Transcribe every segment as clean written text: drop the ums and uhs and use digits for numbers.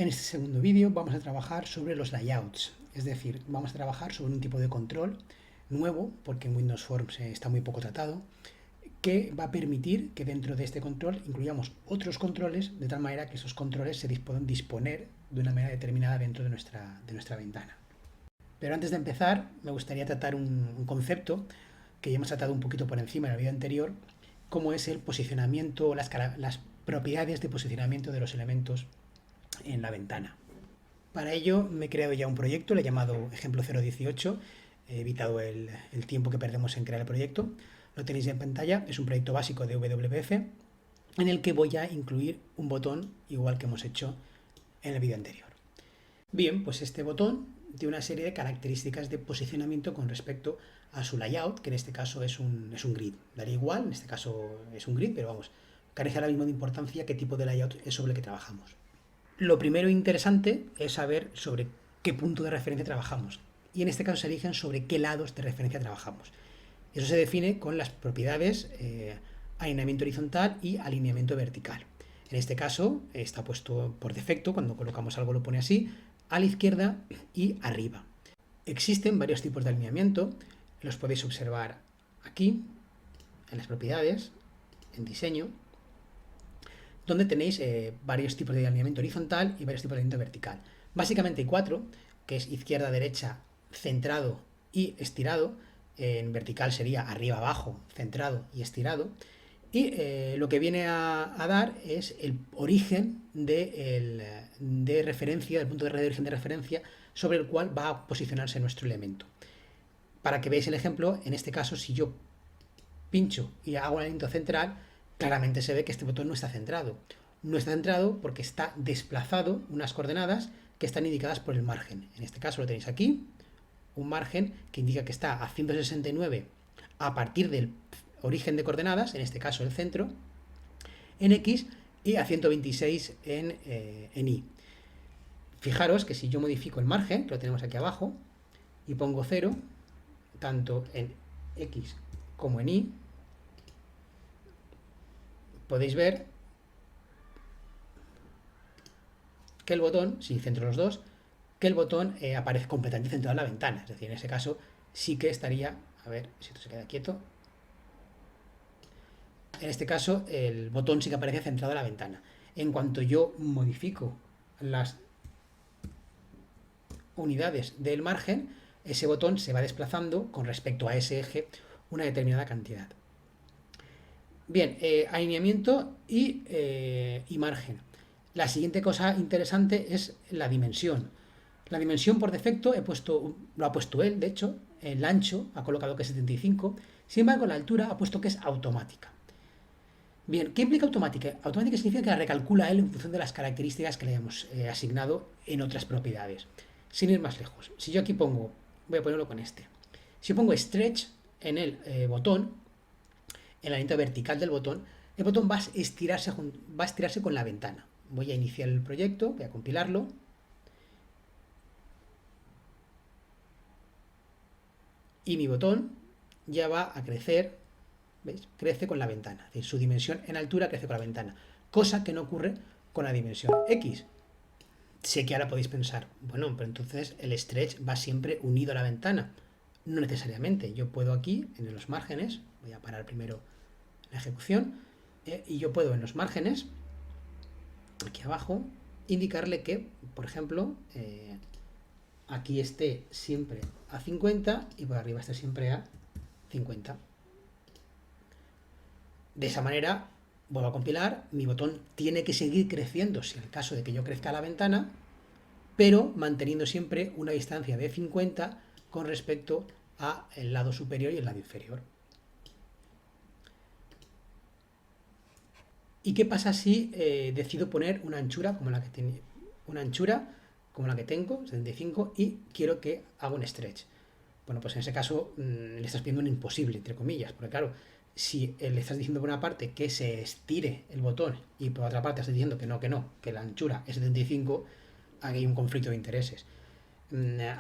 En este segundo vídeo vamos a trabajar sobre los layouts, es decir, vamos a trabajar sobre un tipo de control nuevo, porque en Windows Forms está muy poco tratado, que va a permitir que dentro de este control incluyamos otros controles, de tal manera que esos controles se puedan disponer de una manera determinada dentro de nuestra ventana. Pero antes de empezar, me gustaría tratar un concepto que ya hemos tratado un poquito por encima en el vídeo anterior, como es el posicionamiento, las propiedades de posicionamiento de los elementos en la ventana. Para ello me he creado ya un proyecto, le he llamado ejemplo 018, he evitado el tiempo que perdemos en crear el proyecto. Lo tenéis en pantalla, es un proyecto básico de WPF en el que voy a incluir un botón igual que hemos hecho en el vídeo anterior. Bien, pues este botón tiene una serie de características de posicionamiento con respecto a su layout, que en este caso es un grid. Daría igual, en este caso es un grid, pero vamos, carece ahora mismo de importancia qué tipo de layout es sobre el que trabajamos. Lo primero interesante es saber sobre qué punto de referencia trabajamos, y en este caso se eligen sobre qué lados de referencia trabajamos. Eso se define con las propiedades alineamiento horizontal y alineamiento vertical. En este caso está puesto por defecto, cuando colocamos algo lo pone así, a la izquierda y arriba. Existen varios tipos de alineamiento, los podéis observar aquí, en las propiedades, en diseño, donde tenéis varios tipos de alineamiento horizontal y varios tipos de alineamiento vertical. Básicamente hay 4, que es izquierda, derecha, centrado y estirado. En vertical sería arriba, abajo, centrado y estirado. Y lo que viene a dar es el origen de referencia, del punto de origen de referencia sobre el cual va a posicionarse nuestro elemento. Para que veáis el ejemplo, en este caso, si yo pincho y hago un alineamiento central, claramente se ve que este botón no está centrado. No está centrado porque está desplazado unas coordenadas que están indicadas por el margen. En este caso lo tenéis aquí, un margen que indica que está a 169 a partir del origen de coordenadas, en este caso el centro, en X, y a 126 en Y. Fijaros que si yo modifico el margen, que lo tenemos aquí abajo, y pongo 0, tanto en X como en Y, podéis ver que el botón, si centro los dos, que el botón aparece completamente centrado en la ventana. Es decir, en ese caso sí que estaría, a ver si esto se queda quieto, en este caso el botón sí que aparece centrado en la ventana. En cuanto yo modifico las unidades del margen, ese botón se va desplazando con respecto a ese eje una determinada cantidad. Bien, alineamiento y margen. La siguiente cosa interesante es la dimensión. La dimensión por defecto lo ha puesto él, de hecho, el ancho ha colocado que es 75, sin embargo la altura ha puesto que es automática. Bien, ¿qué implica automática? Automática significa que la recalcula él en función de las características que le hemos asignado en otras propiedades. Sin ir más lejos, si yo aquí pongo, voy a ponerlo con este, si yo pongo stretch en el botón, en la línea vertical del botón, el botón va a estirarse con la ventana. Voy a iniciar el proyecto, voy a compilarlo. Y mi botón ya va a crecer, ¿veis? Crece con la ventana. Es decir, su dimensión en altura crece con la ventana. Cosa que no ocurre con la dimensión X. Sé que ahora podéis pensar, bueno, pero entonces el stretch va siempre unido a la ventana. No necesariamente. Yo puedo aquí, en los márgenes, voy a parar primero la ejecución, y yo puedo en los márgenes, aquí abajo, indicarle que, por ejemplo, aquí esté siempre a 50 y por arriba esté siempre a 50. De esa manera, vuelvo a compilar, mi botón tiene que seguir creciendo si en el caso de que yo crezca la ventana, pero manteniendo siempre una distancia de 50 con respecto al lado superior y el lado inferior. ¿Y qué pasa si decido poner una anchura como la que tengo, 75, y quiero que haga un stretch? Bueno, pues en ese caso le estás pidiendo un imposible, entre comillas, porque claro, si le estás diciendo por una parte que se estire el botón y por otra parte estás diciendo que la anchura es 75, aquí hay un conflicto de intereses.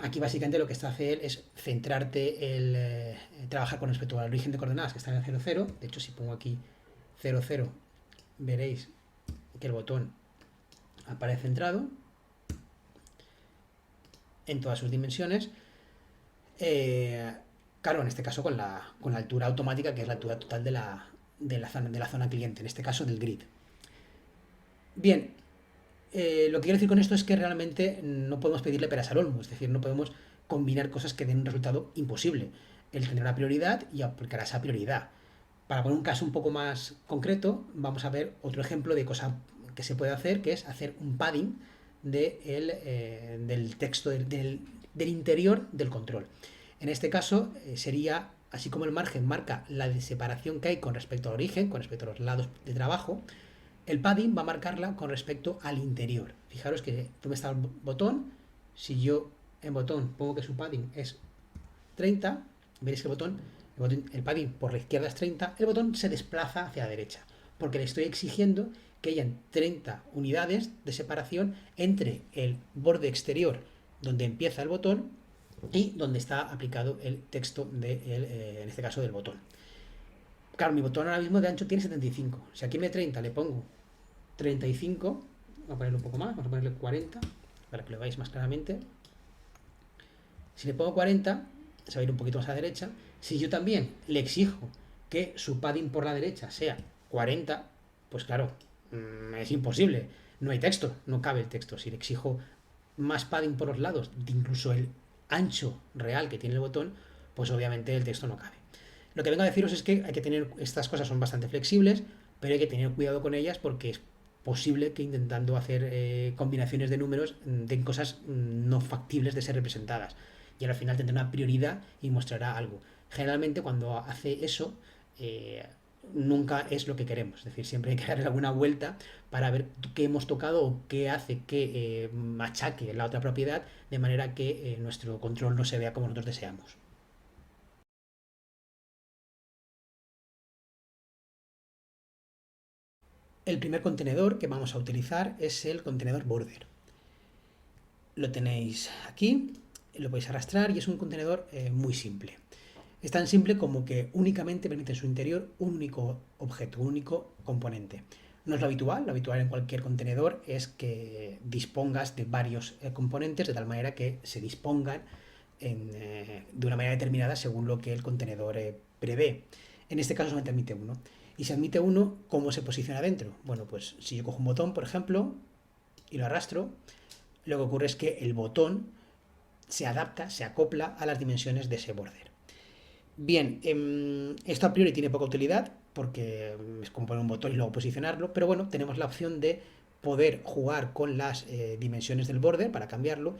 Aquí básicamente lo que está haciendo él es centrarte, trabajar con respecto al origen de coordenadas que están en 00. De hecho, si pongo aquí 00, veréis que el botón aparece centrado. en todas sus dimensiones. Eh, claro, en este caso con la altura automática, que es la altura total de la zona cliente, en este caso del grid. Bien, lo que quiero decir con esto es que realmente no podemos pedirle peras al olmo, es decir, no podemos combinar cosas que den un resultado imposible. El tener una prioridad y aplicar esa prioridad. Para poner un caso un poco más concreto, vamos a ver otro ejemplo de cosa que se puede hacer, que es hacer un padding del texto del interior del control. En este caso sería, así como el margen marca la separación que hay con respecto al origen, con respecto a los lados de trabajo, el padding va a marcarla con respecto al interior. Fijaros que donde está el botón, si yo en botón pongo que su padding es 30, veréis que el padding por la izquierda es 30, el botón se desplaza hacia la derecha, porque le estoy exigiendo que hayan 30 unidades de separación entre el borde exterior donde empieza el botón y donde está aplicado el texto en este caso del botón. Claro, mi botón ahora mismo de ancho tiene 75. Si aquí me 30 le pongo 35, voy a ponerle un poco más, vamos a ponerle 40 para que lo veáis más claramente. Si le pongo 40, se va a ir un poquito más a la derecha. Si yo también le exijo que su padding por la derecha sea 40, pues claro, es imposible. No hay texto, no cabe el texto. Si le exijo más padding por los lados, incluso el ancho real que tiene el botón, pues obviamente el texto no cabe. Lo que vengo a deciros es que hay que tener, estas cosas son bastante flexibles, pero hay que tener cuidado con ellas porque es posible que intentando hacer combinaciones de números den cosas no factibles de ser representadas. Y al final tendrá una prioridad y mostrará algo. Generalmente cuando hace eso, nunca es lo que queremos. Es decir, siempre hay que darle alguna vuelta para ver qué hemos tocado o qué hace que machaque la otra propiedad de manera que nuestro control no se vea como nosotros deseamos. El primer contenedor que vamos a utilizar es el contenedor border. Lo tenéis aquí, lo podéis arrastrar y es un contenedor muy simple. Es tan simple como que únicamente permite en su interior un único objeto, un único componente. No es lo habitual en cualquier contenedor es que dispongas de varios componentes de tal manera que se dispongan de una manera determinada según lo que el contenedor prevé. En este caso solamente admite uno. Y si admite uno, ¿cómo se posiciona dentro? Bueno, pues si yo cojo un botón, por ejemplo, y lo arrastro, lo que ocurre es que el botón se adapta, se acopla a las dimensiones de ese border. Bien, esto a priori tiene poca utilidad porque es como poner un botón y luego posicionarlo, pero bueno, tenemos la opción de poder jugar con las dimensiones del border para cambiarlo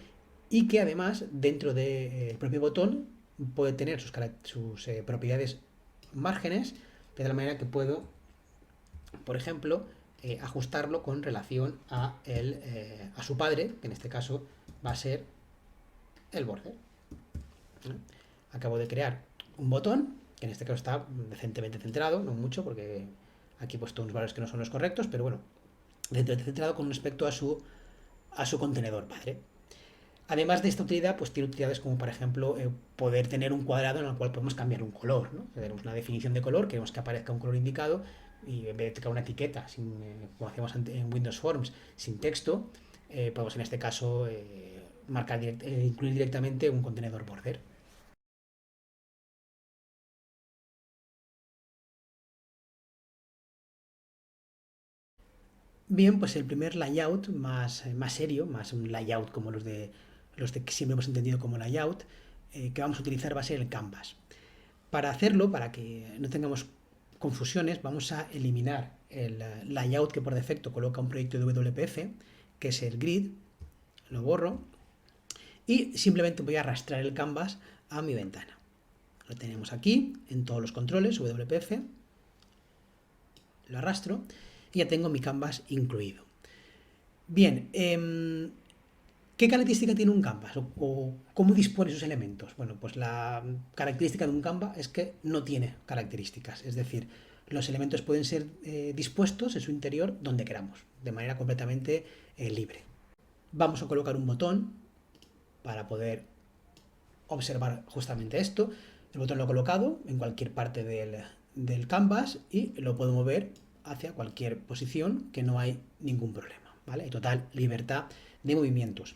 y que además dentro del propio botón puede tener sus propiedades márgenes de tal manera que puedo, por ejemplo, ajustarlo con relación a su padre, que en este caso va a ser el border. Acabo de crear un botón, que en este caso está decentemente centrado, no mucho, porque aquí he puesto unos valores que no son los correctos, pero bueno, decentemente centrado con respecto a su contenedor padre. Además de esta utilidad, pues tiene utilidades como, por ejemplo, poder tener un cuadrado en el cual podemos cambiar un color, ¿no? Tenemos una definición de color, queremos que aparezca un color indicado y en vez de tener una etiqueta, como hacemos en Windows Forms, sin texto, podemos en este caso incluir directamente un contenedor border. Bien, pues el primer layout más serio, más un layout como los de que siempre hemos entendido como layout, que vamos a utilizar va a ser el canvas. Para hacerlo, para que no tengamos confusiones, vamos a eliminar el layout que por defecto coloca un proyecto de WPF, que es el grid, lo borro y simplemente voy a arrastrar el canvas a mi ventana. Lo tenemos aquí en todos los controles WPF, lo arrastro y ya tengo mi canvas incluido. Bien, ¿qué característica tiene un canvas o cómo dispone sus elementos? Bueno, pues la característica de un canvas es que no tiene características, es decir, los elementos pueden ser dispuestos en su interior donde queramos, de manera completamente libre. Vamos a colocar un botón para poder observar justamente esto. El botón lo he colocado en cualquier parte del canvas y lo puedo mover hacia cualquier posición que no hay ningún problema, ¿vale? Hay total libertad de movimientos.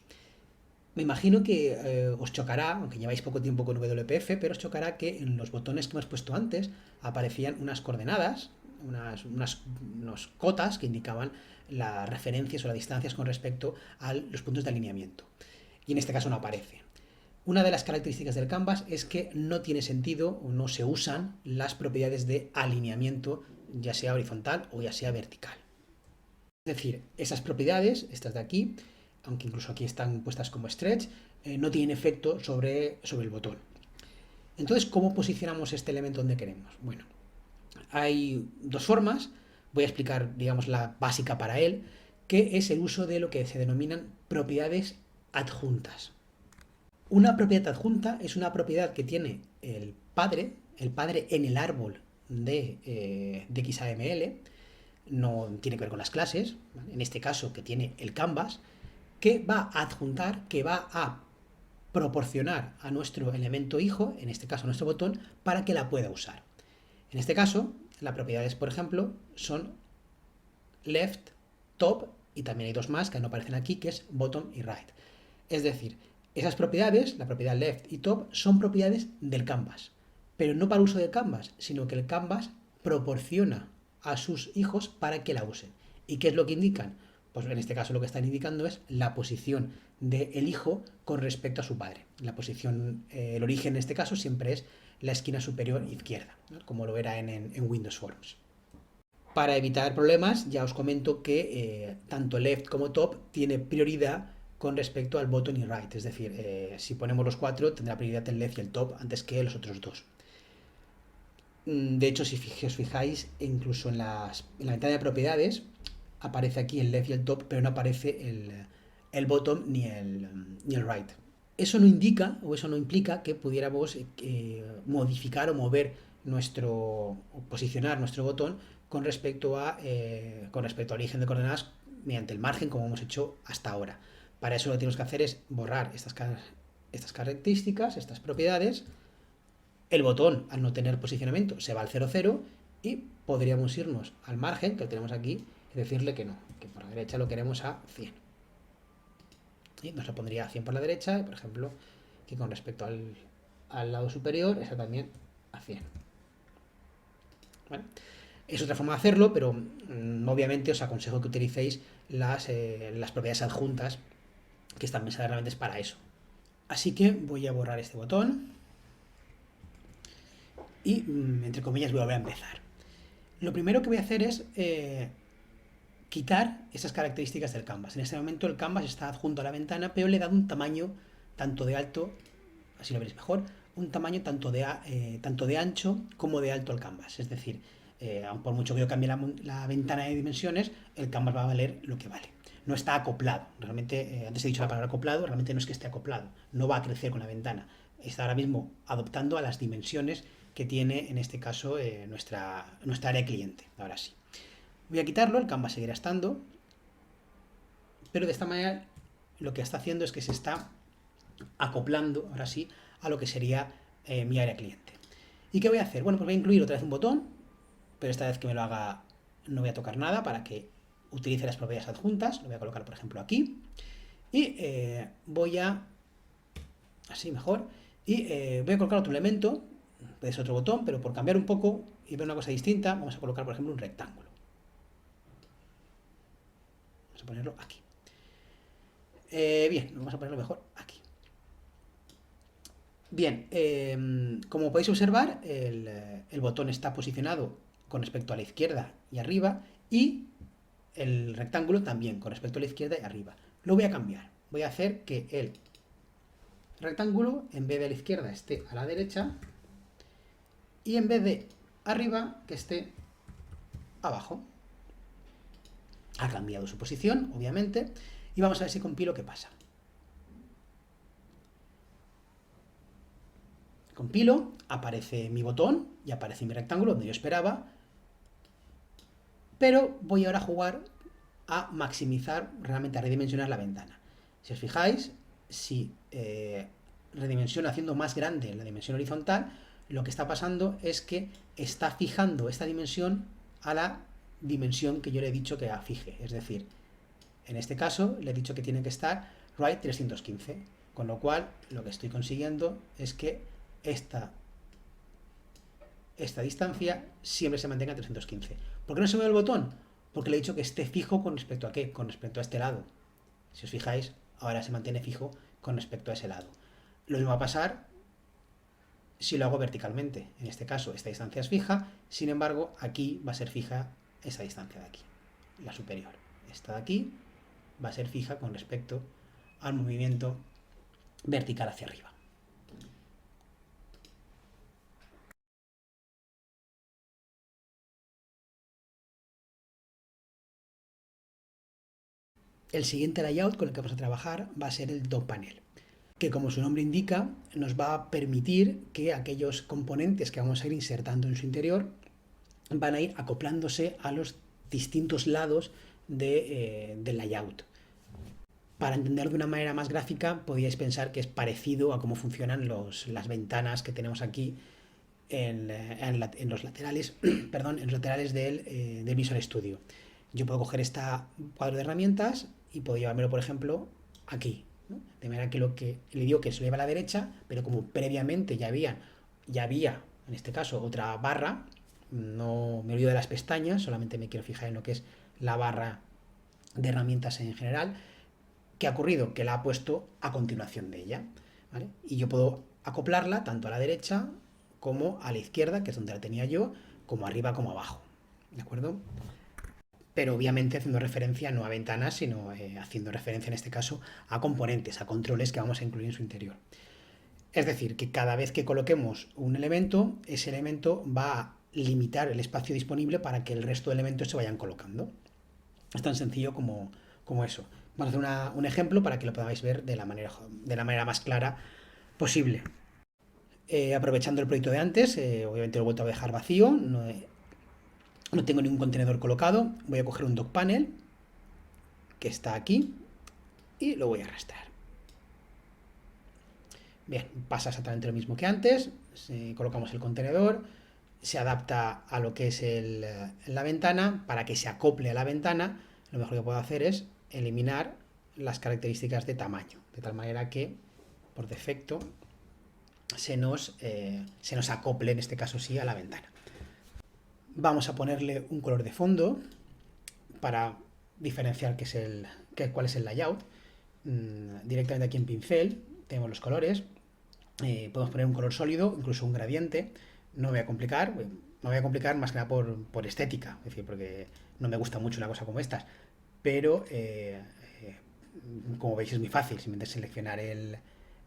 Me imagino que os chocará, aunque lleváis poco tiempo con WPF, pero os chocará que en los botones que hemos puesto antes aparecían unas coordenadas, unas cotas que indicaban las referencias o las distancias con respecto a los puntos de alineamiento. Y en este caso no aparece. Una de las características del Canvas es que no tiene sentido o no se usan las propiedades de alineamiento, ya sea horizontal o ya sea vertical. Es decir, esas propiedades, estas de aquí, aunque incluso aquí están puestas como stretch, no tienen efecto sobre el botón. Entonces, ¿cómo posicionamos este elemento donde queremos? Bueno, hay dos formas. Voy a explicar, digamos, la básica para él, que es el uso de lo que se denominan propiedades adjuntas. Una propiedad adjunta es una propiedad que tiene el padre en el árbol de XAML, no tiene que ver con las clases, ¿vale? En este caso que tiene el canvas, que va a adjuntar, que va a proporcionar a nuestro elemento hijo, en este caso a nuestro botón, para que la pueda usar. En este caso, las propiedades, por ejemplo, son left, top, y también hay dos más que no aparecen aquí, que es bottom y right. Es decir, esas propiedades, la propiedad left y top, son propiedades del canvas, pero no para uso del canvas, sino que el canvas proporciona a sus hijos para que la usen. ¿Y qué es lo que indican? Pues en este caso lo que están indicando es la posición del hijo con respecto a su padre. La posición, el origen en este caso siempre es la esquina superior izquierda, ¿no? Como lo era en Windows Forms. Para evitar problemas, ya os comento que tanto left como top tiene prioridad con respecto al bottom y right. Es decir, si ponemos los cuatro, tendrá prioridad el left y el top antes que los otros dos. De hecho, si os fijáis, incluso en la ventana de propiedades aparece aquí el left y el top, pero no aparece el bottom ni el right. Eso no indica o eso no implica que pudiéramos modificar o mover o posicionar nuestro botón con respecto al origen de coordenadas mediante el margen, como hemos hecho hasta ahora. Para eso lo que tenemos que hacer es borrar estas características, estas propiedades. El botón, al no tener posicionamiento, se va al 0,0 y podríamos irnos al margen, que lo tenemos aquí, y decirle que no, que por la derecha lo queremos a 100. Y nos lo pondría a 100 por la derecha, y por ejemplo, que con respecto al lado superior, esa también a 100. ¿Vale? Es otra forma de hacerlo, pero obviamente os aconsejo que utilicéis las propiedades adjuntas, que están pensadas realmente para eso. Así que voy a borrar este botón y, entre comillas, voy a volver a empezar. Lo primero que voy a hacer es quitar esas características del canvas. En este momento el canvas está adjunto a la ventana, pero le he dado un tamaño tanto de alto, así lo veréis mejor, un tamaño tanto de ancho como de alto al canvas. Es decir, por mucho que yo cambie la ventana de dimensiones, el canvas va a valer lo que vale. No está acoplado. Realmente, antes he dicho la palabra acoplado, realmente no es que esté acoplado. No va a crecer con la ventana. Está ahora mismo adoptando a las dimensiones que tiene, en este caso, nuestra área de cliente. Ahora sí. Voy a quitarlo, el canvas seguirá estando, pero de esta manera lo que está haciendo es que se está acoplando, ahora sí, a lo que sería mi área cliente. ¿Y qué voy a hacer? Bueno, pues voy a incluir otra vez un botón, pero esta vez que me lo haga no voy a tocar nada para que utilice las propiedades adjuntas. Lo voy a colocar, por ejemplo, aquí. Y voy a... así mejor. Y voy a colocar otro elemento, es otro botón, pero por cambiar un poco y ver una cosa distinta, vamos a colocar, por ejemplo, un rectángulo. Vamos a ponerlo aquí. Bien, vamos a ponerlo mejor aquí. Bien, como podéis observar, el botón está posicionado con respecto a la izquierda y arriba, y el rectángulo también con respecto a la izquierda y arriba. Lo voy a cambiar. Voy a hacer que el rectángulo, en vez de a la izquierda, esté a la derecha, y en vez de arriba, que esté abajo. Ha cambiado su posición, obviamente, y vamos a ver si compilo qué pasa. Compilo, aparece mi botón y aparece mi rectángulo donde yo esperaba, pero voy ahora a jugar a maximizar, realmente a redimensionar la ventana. Si os fijáis, si redimensiono haciendo más grande la dimensión horizontal, lo que está pasando es que está fijando esta dimensión a la dimensión que yo le he dicho que fije. Es decir, en este caso le he dicho que tiene que estar right 315. Con lo cual, lo que estoy consiguiendo es que esta distancia siempre se mantenga a 315. ¿Por qué no se mueve el botón? Porque le he dicho que esté fijo con respecto a qué, con respecto a este lado. Si os fijáis, ahora se mantiene fijo con respecto a ese lado. Lo mismo va a pasar si lo hago verticalmente. En este caso, esta distancia es fija, sin embargo, aquí va a ser fija esa distancia de aquí, la superior. Esta de aquí va a ser fija con respecto al movimiento vertical hacia arriba. El siguiente layout con el que vamos a trabajar va a ser el dock panel, que como su nombre indica, nos va a permitir que aquellos componentes que vamos a ir insertando en su interior van a ir acoplándose a los distintos lados del layout. Para entenderlo de una manera más gráfica, podríais pensar que es parecido a cómo funcionan las ventanas que tenemos aquí en los laterales, perdón, en los laterales del Visual Studio. Yo puedo coger este cuadro de herramientas y puedo llevármelo, por ejemplo, aquí, ¿no? De manera que le digo que se lo lleva a la derecha, pero como previamente ya había, en este caso, otra barra, no me olvido de las pestañas, solamente me quiero fijar en lo que es la barra de herramientas en general. ¿Qué ha ocurrido? Que la ha puesto a continuación de ella, ¿vale? Y yo puedo acoplarla tanto a la derecha como a la izquierda, que es donde la tenía yo, como arriba como abajo, ¿de acuerdo? Pero obviamente haciendo referencia no a ventanas, sino haciendo referencia en este caso a componentes, a controles que vamos a incluir en su interior. Es decir, que cada vez que coloquemos un elemento, ese elemento va a limitar el espacio disponible para que el resto de elementos se vayan colocando. Es tan sencillo como eso. Vamos a hacer un ejemplo para que lo podáis ver de la manera más clara posible. Aprovechando el proyecto de antes, obviamente lo he vuelto a dejar vacío, no tengo ningún contenedor colocado. Voy a coger un dock panel que está aquí y lo voy a arrastrar. Bien, pasa exactamente lo mismo que antes. Colocamos el contenedor, se adapta a lo que es la ventana. Para que se acople a la ventana, lo mejor que puedo hacer es eliminar las características de tamaño, de tal manera que por defecto se nos acople, en este caso sí, a la ventana. Vamos a ponerle un color de fondo para diferenciar cuál es el layout. Directamente aquí en pincel tenemos los colores. Podemos poner un color sólido, incluso un gradiente. No me voy a complicar más que nada por estética, es decir, porque no me gusta mucho una cosa como estas. Pero, como veis, es muy fácil simplemente seleccionar el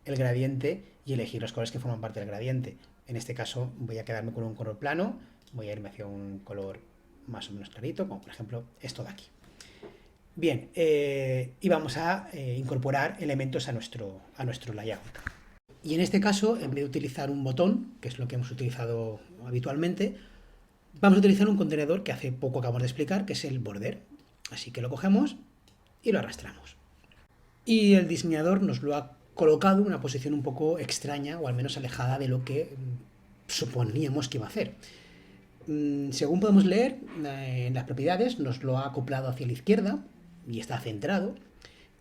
gradiente y elegir los colores que forman parte del gradiente. En este caso voy a quedarme con un color plano, voy a irme hacia un color más o menos clarito, como por ejemplo esto de aquí. Bien, y vamos a incorporar elementos a nuestro layout. Y en este caso, en vez de utilizar un botón, que es lo que hemos utilizado habitualmente, vamos a utilizar un contenedor que hace poco acabamos de explicar, que es el border. Así que lo cogemos y lo arrastramos. Y el diseñador nos lo ha colocado en una posición un poco extraña, o al menos alejada de lo que suponíamos que iba a hacer. Según podemos leer en las propiedades, nos lo ha acoplado hacia la izquierda y está centrado.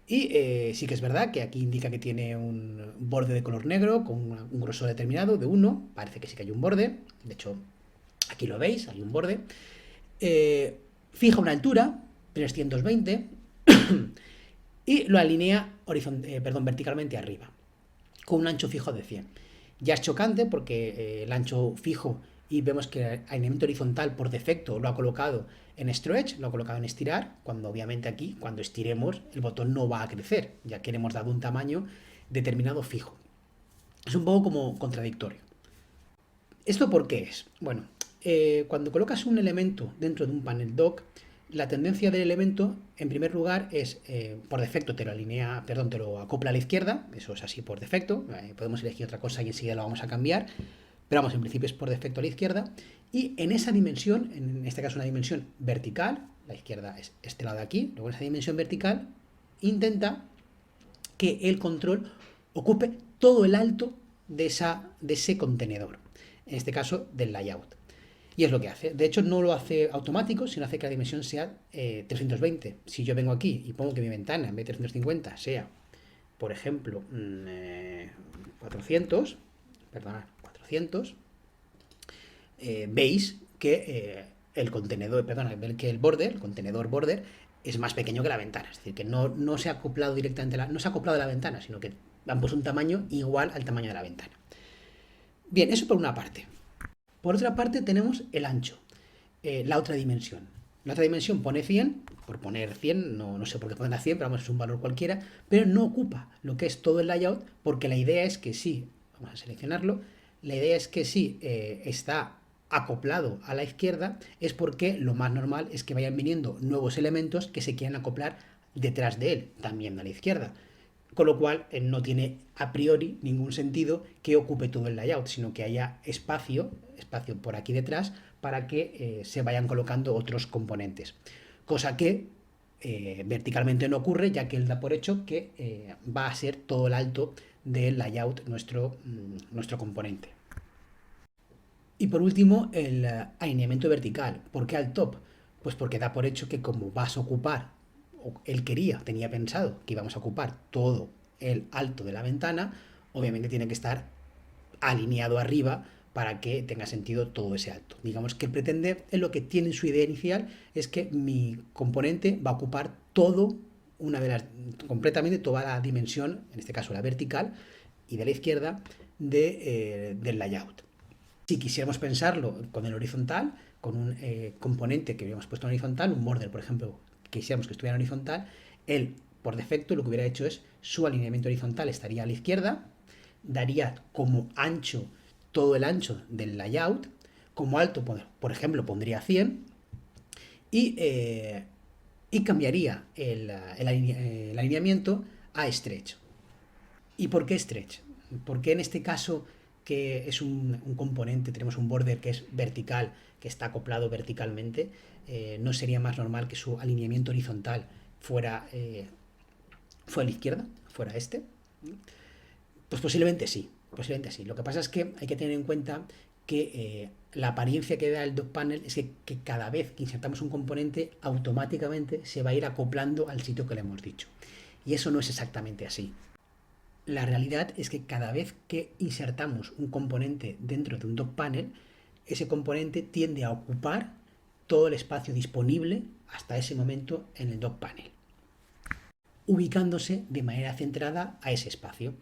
Y sí que es verdad que aquí indica que tiene un borde de color negro con un grosor determinado de 1. Parece que sí que hay un borde. De hecho, aquí lo veis, hay un borde. Fija una altura, 320, y lo alinea verticalmente arriba, con un ancho fijo de 100. Ya es chocante porque el ancho fijo, y vemos que el alineamiento horizontal por defecto lo ha colocado en stretch, lo ha colocado en estirar, cuando obviamente aquí, cuando estiremos, el botón no va a crecer, ya que le hemos dado un tamaño determinado fijo. Es un poco como contradictorio. ¿Esto por qué es? Bueno, cuando colocas un elemento dentro de un panel dock, la tendencia del elemento, en primer lugar, es, por defecto te lo acopla a la izquierda, eso es así por defecto, podemos elegir otra cosa y enseguida lo vamos a cambiar, pero vamos, en principio es por defecto a la izquierda, y en esa dimensión, en este caso una dimensión vertical, la izquierda es este lado de aquí, luego en esa dimensión vertical, intenta que el control ocupe todo el alto de ese contenedor, en este caso del layout. Y es lo que hace. De hecho, no lo hace automático, sino hace que la dimensión sea 320. Si yo vengo aquí y pongo que mi ventana, en vez de 350, sea por ejemplo, 400, perdonad, 400, veis que el contenedor, perdona, que el contenedor border es más pequeño que la ventana. Es decir, que no se ha acoplado directamente, no se ha acoplado la ventana, sino que han puesto un tamaño igual al tamaño de la ventana. Bien, eso por una parte. Por otra parte tenemos el ancho, la otra dimensión. La otra dimensión pone 100, por poner 100, no sé por qué ponen a 100, pero vamos, es un valor cualquiera, pero no ocupa lo que es todo el layout, porque la idea es que sí, vamos a seleccionarlo, la idea es que sí está acoplado a la izquierda, es porque lo más normal es que vayan viniendo nuevos elementos que se quieran acoplar detrás de él, también a la izquierda. Con lo cual no tiene a priori ningún sentido que ocupe todo el layout, sino que haya espacio por aquí detrás para que se vayan colocando otros componentes. Cosa que verticalmente no ocurre, ya que él da por hecho que va a ser todo el alto del layout nuestro componente. Y por último, el alineamiento vertical. ¿Por qué al top? Pues porque da por hecho que como vas a ocupar, o él tenía pensado que íbamos a ocupar todo el alto de la ventana, obviamente tiene que estar alineado arriba para que tenga sentido todo ese alto. Digamos que pretende, en lo que tiene en su idea inicial, es que mi componente va a ocupar completamente toda la dimensión, en este caso la vertical y de la izquierda, del layout. Si quisiéramos pensarlo con el horizontal, con un componente que habíamos puesto en horizontal, un border, por ejemplo, que quisiéramos que estuviera en horizontal, él, por defecto, lo que hubiera hecho es su alineamiento horizontal estaría a la izquierda, daría como ancho todo el ancho del layout, como alto, por ejemplo, pondría 100 y cambiaría el alineamiento a stretch. ¿Y por qué stretch? Porque en este caso, que es un componente, tenemos un border que es vertical, que está acoplado verticalmente, no sería más normal que su alineamiento horizontal fuera a la izquierda, fuera este. Pues posiblemente sí, posiblemente sí. Lo que pasa es que hay que tener en cuenta que la apariencia que da el dock panel es que cada vez que insertamos un componente, automáticamente se va a ir acoplando al sitio que le hemos dicho. Y eso no es exactamente así. La realidad es que cada vez que insertamos un componente dentro de un dock panel, ese componente tiende a ocupar todo el espacio disponible hasta ese momento en el dock panel, ubicándose de manera centrada a ese espacio.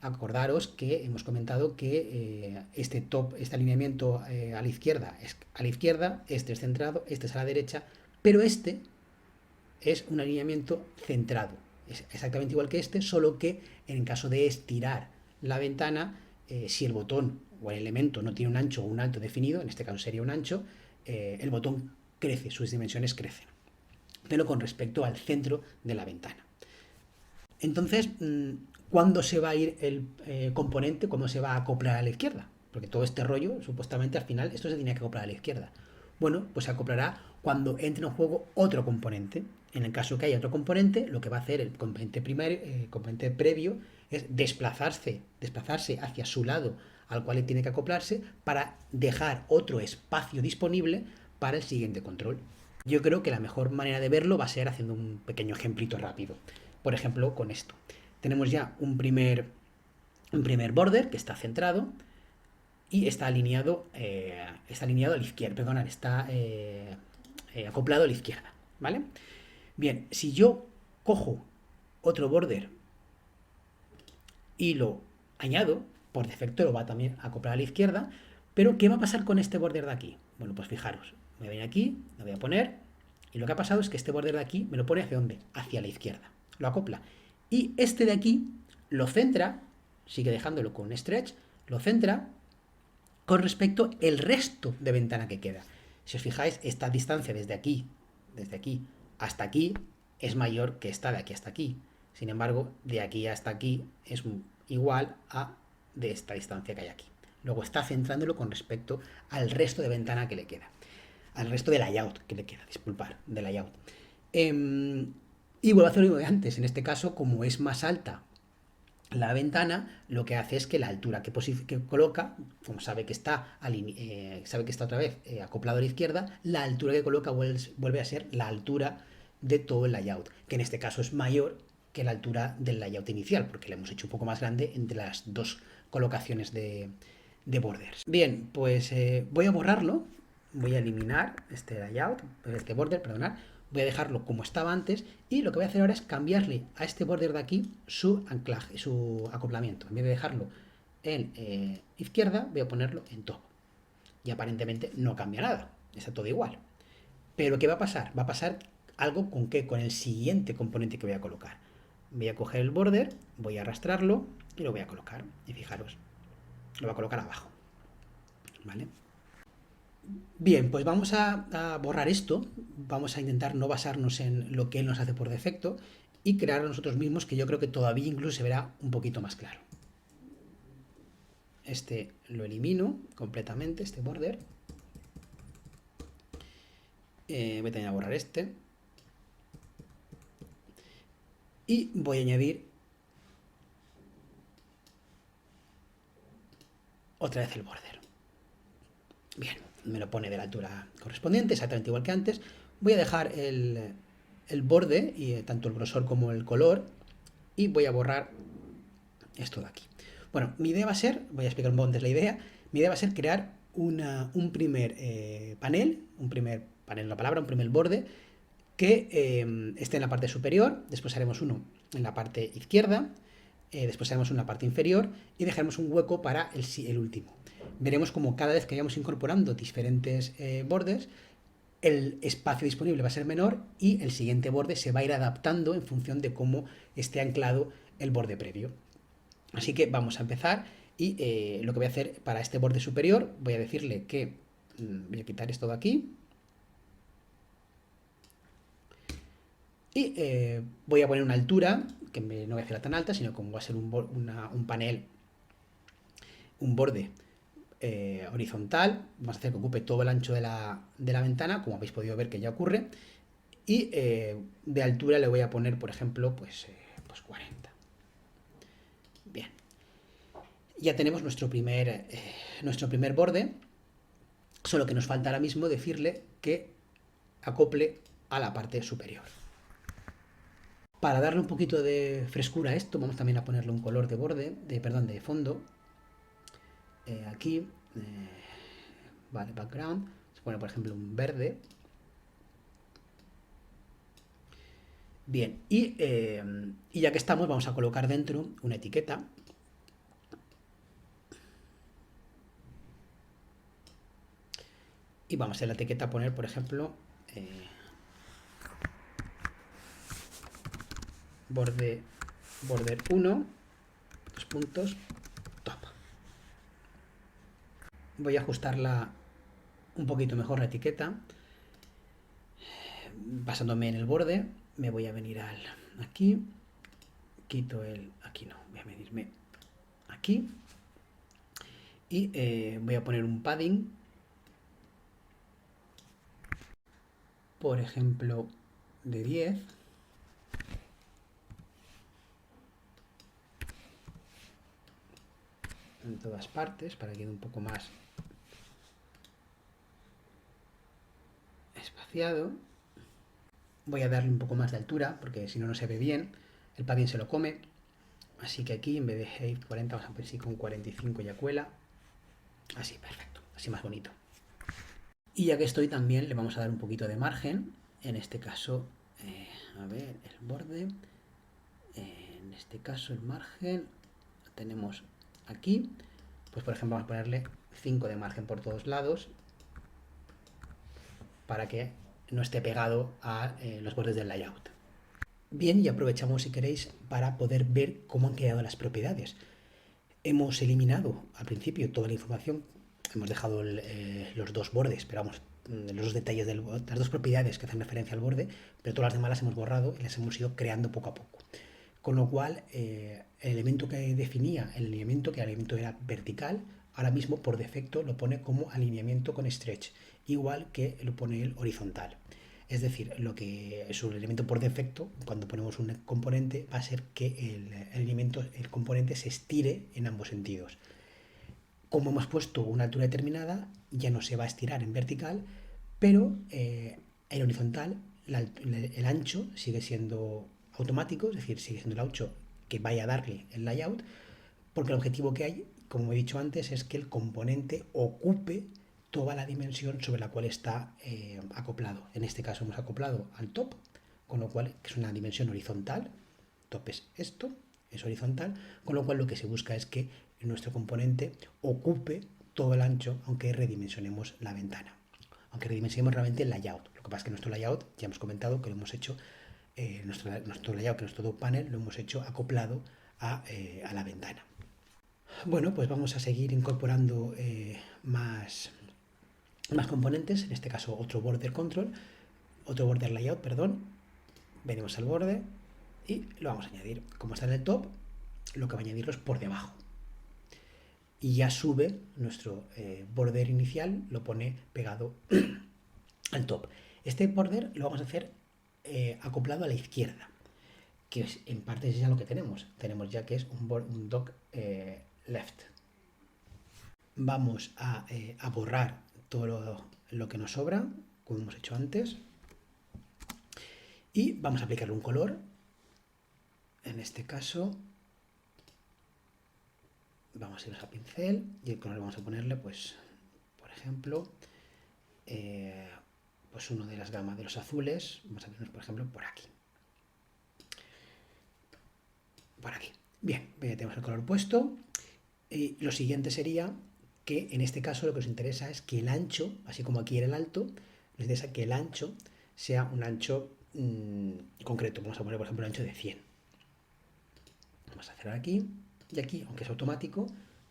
Acordaros que hemos comentado que este alineamiento a la izquierda es a la izquierda, este es centrado, este es a la derecha, pero este es un alineamiento centrado. Es exactamente igual que este, solo que en caso de estirar la ventana, si el botón o el elemento no tiene un ancho o un alto definido, en este caso sería un ancho, el botón crece, sus dimensiones crecen, pero con respecto al centro de la ventana. Entonces, ¿cuándo se va a ir el componente? ¿Cómo se va a acoplar a la izquierda? Porque todo este rollo, supuestamente al final, esto se tenía que acoplar a la izquierda. Bueno, pues se acoplará cuando entre en juego otro componente. En el caso que haya otro componente, lo que va a hacer el componente previo es desplazarse hacia su lado al cual tiene que acoplarse para dejar otro espacio disponible para el siguiente control. Yo creo que la mejor manera de verlo va a ser haciendo un pequeño ejemplito rápido. Por ejemplo, con esto. Tenemos ya un primer border que está centrado y está alineado a la izquierda, perdón, está acoplado a la izquierda, ¿vale? Bien, si yo cojo otro border y lo añado, por defecto lo va también a acoplar a la izquierda, pero ¿qué va a pasar con este border de aquí? Bueno, pues fijaros, me voy aquí, lo voy a poner, y lo que ha pasado es que este border de aquí me lo pone ¿hacia dónde? Hacia la izquierda, lo acopla. Y este de aquí lo centra, sigue dejándolo con un stretch, lo centra con respecto al resto de ventana que queda. Si os fijáis, esta distancia desde aquí hasta aquí, es mayor que esta de aquí hasta aquí. Sin embargo, de aquí hasta aquí es igual a de esta distancia que hay aquí. Luego está centrándolo con respecto al resto de ventana que le queda. Al resto de layout que le queda, disculpar, de layout. Y vuelvo a hacer lo mismo de antes. En este caso, como es más alta la ventana, lo que hace es que la altura que coloca, como sabe que está otra vez acoplado a la izquierda, la altura que coloca vuelve a ser la altura de todo el layout, que en este caso es mayor que la altura del layout inicial, porque la hemos hecho un poco más grande entre las dos colocaciones de borders. Bien, pues voy a borrarlo, voy a eliminar este layout, este border, perdonad, voy a dejarlo como estaba antes y lo que voy a hacer ahora es cambiarle a este border de aquí su anclaje, su acoplamiento. En vez de dejarlo en izquierda, voy a ponerlo en top. Y aparentemente no cambia nada, está todo igual. Pero ¿qué va a pasar? Va a pasar algo con qué, con el siguiente componente que voy a colocar. Voy a coger el border, voy a arrastrarlo y lo voy a colocar. Y fijaros, lo voy a colocar abajo. ¿Vale? Bien, pues vamos a borrar esto. Vamos a intentar no basarnos en lo que él nos hace por defecto y crear a nosotros mismos, que yo creo que todavía incluso se verá un poquito más claro. Este lo elimino completamente, este border. Voy también a borrar este. Y voy a añadir otra vez el border. Bien, me lo pone de la altura correspondiente, exactamente igual que antes. Voy a dejar el borde, y tanto el grosor como el color, y voy a borrar esto de aquí. Bueno, mi idea va a ser, voy a explicar un poco antes la idea, mi idea va a ser crear un primer panel, un primer borde, que esté en la parte superior, después haremos uno en la parte izquierda, después haremos una parte inferior y dejaremos un hueco para el último. Veremos como cada vez que vayamos incorporando diferentes bordes, el espacio disponible va a ser menor y el siguiente borde se va a ir adaptando en función de cómo esté anclado el borde previo. Así que vamos a empezar y lo que voy a hacer para este borde superior, voy a decirle que voy a quitar esto de aquí y voy a poner una altura, que no voy a hacerla tan alta, sino como va a ser un panel, un borde horizontal, vamos a hacer que ocupe todo el ancho de la ventana, como habéis podido ver que ya ocurre, y de altura le voy a poner, por ejemplo, pues 40. Bien, ya tenemos nuestro primer borde, solo que nos falta ahora mismo decirle que acople a la parte superior. Para darle un poquito de frescura a esto, vamos también a ponerle un color de de fondo. Aquí, vale, background, se pone por ejemplo un verde. Bien, y ya que estamos, vamos a colocar dentro una etiqueta. Y vamos a la etiqueta a poner, por ejemplo, border 1, dos puntos, top. Voy a ajustarla un poquito mejor la etiqueta. Basándome en el borde, me voy a venir aquí, quito aquí no, voy a medirme aquí y voy a poner un padding, por ejemplo, de 10. En todas partes, para que quede un poco más espaciado. Voy a darle un poco más de altura, porque si no, no se ve bien. El padding se lo come. Así que aquí, en vez de height 40, vamos a poner así con 45 ya cuela. Así, perfecto. Así más bonito. Y ya que estoy, también le vamos a dar un poquito de margen. En este caso, a ver, el borde. En este caso, el margen. Lo tenemos aquí. Pues por ejemplo, vamos a ponerle 5 de margen por todos lados. Para que no esté pegado a los bordes del layout. Bien, y aprovechamos, si queréis, para poder ver cómo han quedado las propiedades. Hemos eliminado al principio toda la información, hemos dejado los dos bordes, pero vamos, los dos detalles de las dos propiedades que hacen referencia al borde, pero todas las demás las hemos borrado y las hemos ido creando poco a poco. Con lo cual, el elemento que definía el alineamiento, que el alineamiento era vertical, ahora mismo por defecto lo pone como alineamiento con stretch, igual que lo pone el horizontal. Es decir, lo que es un elemento por defecto, cuando ponemos un componente, va a ser que el componente se estire en ambos sentidos. Como hemos puesto una altura determinada, ya no se va a estirar en vertical, pero en horizontal el ancho sigue siendo automático, es decir, sigue siendo el 8 que vaya a darle el layout, porque el objetivo que hay, como he dicho antes, es que el componente ocupe toda la dimensión sobre la cual está acoplado. En este caso hemos acoplado al top, con lo cual, que es una dimensión horizontal, top es esto, es horizontal, con lo cual lo que se busca es que nuestro componente ocupe todo el ancho, aunque redimensionemos la ventana. Aunque redimensionemos realmente el layout. Lo que pasa es que nuestro layout, ya hemos comentado que lo hemos hecho, nuestro layout, que nuestro top panel, lo hemos hecho acoplado a la ventana. Bueno, pues vamos a seguir incorporando más componentes, en este caso otro border control, otro border layout, perdón. Venimos al borde y lo vamos a añadir. Como está en el top, lo que va a añadirlo es por debajo. Y ya sube nuestro border inicial, lo pone pegado al top. Este border lo vamos a hacer acoplado a la izquierda, que es, en parte es ya lo que tenemos. Tenemos ya que es un dock left. Vamos a borrar todo lo que nos sobra, como hemos hecho antes. Y vamos a aplicarle un color. En este caso, vamos a irnos a pincel y el color vamos a ponerle, pues, por ejemplo, pues uno de las gamas de los azules. Vamos a ponernos, por ejemplo, por aquí. Por aquí. Bien, ya tenemos el color puesto. Y lo siguiente sería que en este caso lo que nos interesa es que el ancho, así como aquí era el alto, nos interesa que el ancho sea un ancho concreto. Vamos a poner, por ejemplo, un ancho de 100. Vamos a cerrar aquí y aquí, aunque es automático,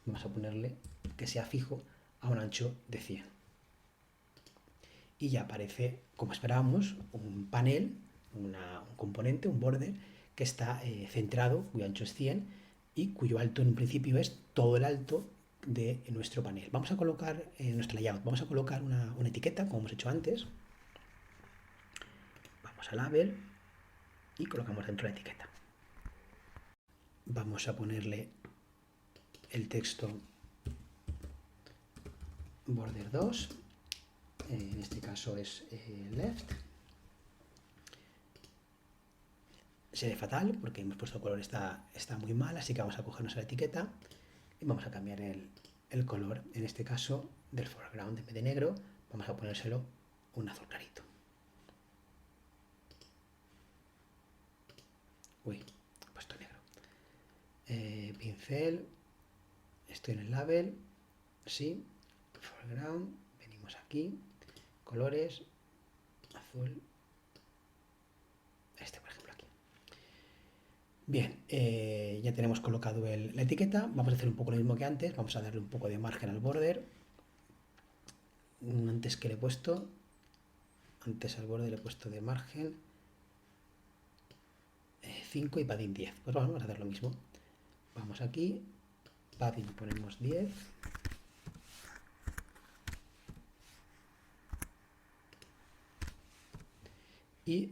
vamos a ponerle que sea fijo a un ancho de 100. Y ya aparece, como esperábamos, un panel, un componente, un border que está centrado, cuyo ancho es 100 y cuyo alto en principio es todo el alto de nuestro panel. Vamos a colocar en nuestro layout, vamos a colocar una etiqueta, como hemos hecho antes. Vamos a label y colocamos dentro la etiqueta. Vamos a ponerle el texto border 2, en este caso es left. Se ve fatal porque hemos puesto el color, está muy mal, así que vamos a cogernos la etiqueta y vamos a cambiar el color, en este caso del foreground, en vez de negro, vamos a ponérselo un azul clarito. Uy, he puesto negro. Pincel, estoy en el label, sí, foreground, venimos aquí, colores, azul, este por ejemplo aquí. Bien, ya tenemos colocado la etiqueta, vamos a hacer un poco lo mismo que antes, vamos a darle un poco de margen al border. Antes que le he puesto, antes al borde le he puesto de margen 5 y padding 10. Pues vamos a hacer lo mismo. Vamos aquí, padding ponemos 10. Y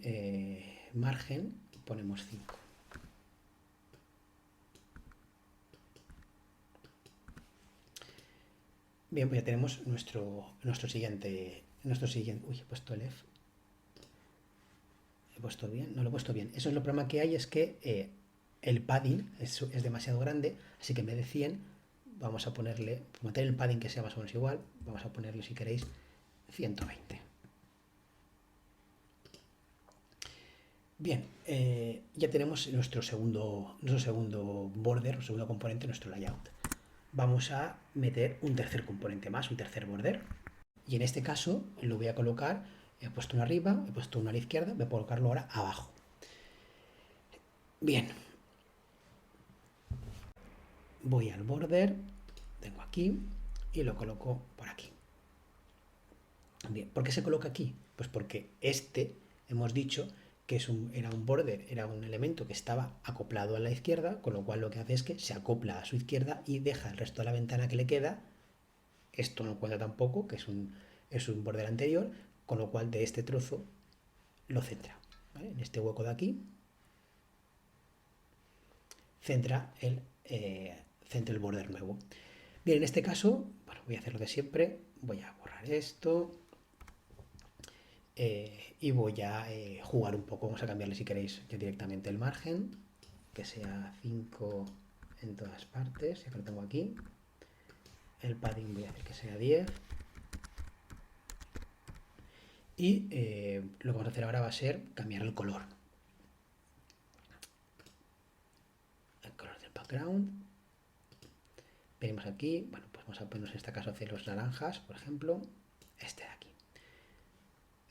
margen ponemos 5. Bien, pues ya tenemos nuestro siguiente. Uy, he puesto el F. ¿He puesto bien? No lo he puesto bien. Eso es el problema que hay, es que el padding es demasiado grande, así que en vez de 100 vamos a ponerle, para mantener el padding que sea más o menos igual, vamos a ponerle, si queréis, 120. Bien, ya tenemos nuestro segundo border, nuestro segundo componente, nuestro layout. Vamos a meter un tercer componente más, un tercer border. Y en este caso lo voy a colocar, he puesto uno arriba, he puesto uno a la izquierda, voy a colocarlo ahora abajo. Bien, voy al border, tengo aquí y lo coloco por aquí. Bien, ¿por qué se coloca aquí? Pues porque hemos dicho que era un border, era un elemento que estaba acoplado a la izquierda, con lo cual lo que hace es que se acopla a su izquierda y deja el resto de la ventana que le queda. Esto no cuenta tampoco, que es un border anterior, con lo cual de este trozo lo centra. ¿Vale? En este hueco de aquí centra el border nuevo. Bien, en este caso, bueno, voy a hacer lo de siempre, voy a borrar esto y voy a jugar un poco. Vamos a cambiarle, si queréis, ya directamente el margen, que sea 5 en todas partes, ya que lo tengo aquí. El padding voy a hacer que sea 10. Y lo que vamos a hacer ahora va a ser cambiar el color. El color del background. Venimos aquí, bueno, pues vamos a ponernos en este caso cielos naranjas, por ejemplo. Este de aquí.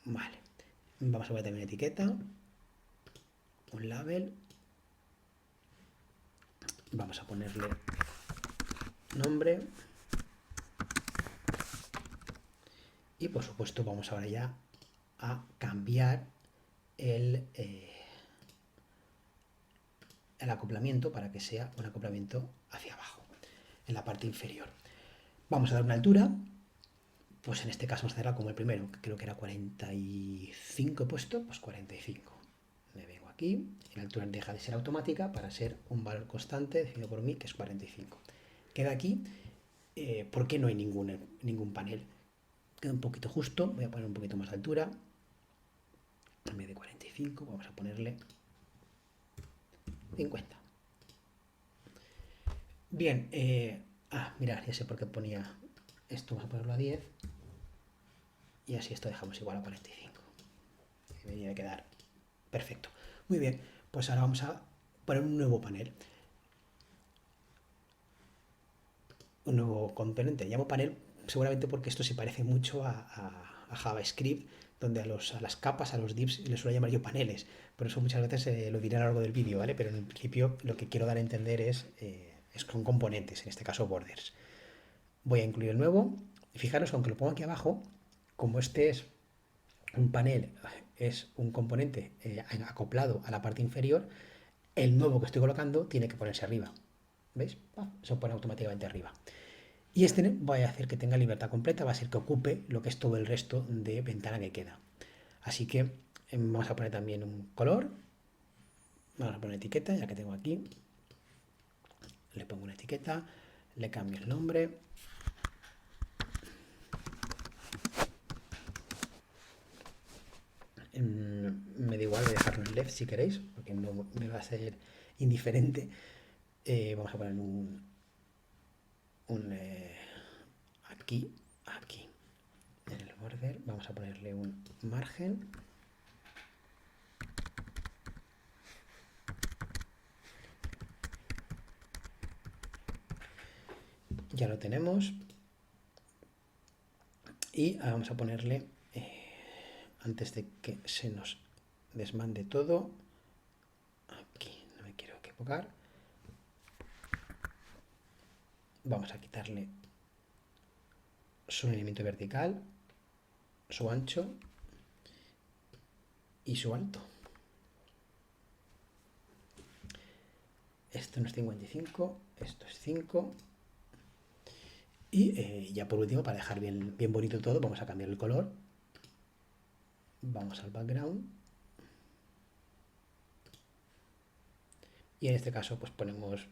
Vale. Vamos a poner también una etiqueta. Un label. Vamos a ponerle nombre. Y por supuesto vamos ahora ya a cambiar el acoplamiento para que sea un acoplamiento hacia abajo, en la parte inferior. Vamos a dar una altura, pues en este caso vamos a hacerla como el primero, que creo que era 45 he puesto, pues 45. Me vengo aquí, y la altura deja de ser automática para ser un valor constante definido por mí, que es 45. Queda aquí, porque no hay ningún panel. Queda un poquito justo, voy a poner un poquito más de altura. En vez de 45 vamos a ponerle 50. Bien, mirad, ya sé por qué ponía esto, vamos a ponerlo a 10. Y así esto dejamos igual a 45. Y debería de quedar perfecto. Muy bien, pues ahora vamos a poner un nuevo panel. Un nuevo componente. Llamo panel seguramente porque esto se parece mucho a JavaScript, donde a las capas, a los divs, les suelo llamar yo paneles. Por eso muchas veces lo diré a lo largo del vídeo, ¿vale? Pero en principio lo que quiero dar a entender es con componentes, en este caso borders. Voy a incluir el nuevo. Fijaros, aunque lo pongo aquí abajo, como este es un panel, es un componente acoplado a la parte inferior, el nuevo que estoy colocando tiene que ponerse arriba. ¿Veis? Se pone automáticamente arriba. Y este voy a hacer que tenga libertad completa, va a ser que ocupe lo que es todo el resto de ventana que queda. Así que vamos a poner también un color. Vamos a poner etiqueta, ya que tengo aquí. Le pongo una etiqueta, le cambio el nombre. Me da igual de dejarlo en left si queréis, porque no me va a ser indiferente. Vamos a poner aquí, en el border, vamos a ponerle un margen. Ya lo tenemos. Y vamos a ponerle, antes de que se nos desmande todo, aquí, no me quiero equivocar, vamos a quitarle su alineamiento vertical, su ancho y su alto. Esto no es 55, esto es 5. Y ya por último, para dejar bien bonito todo, vamos a cambiar el color. Vamos al background. Y en este caso, pues ponemos,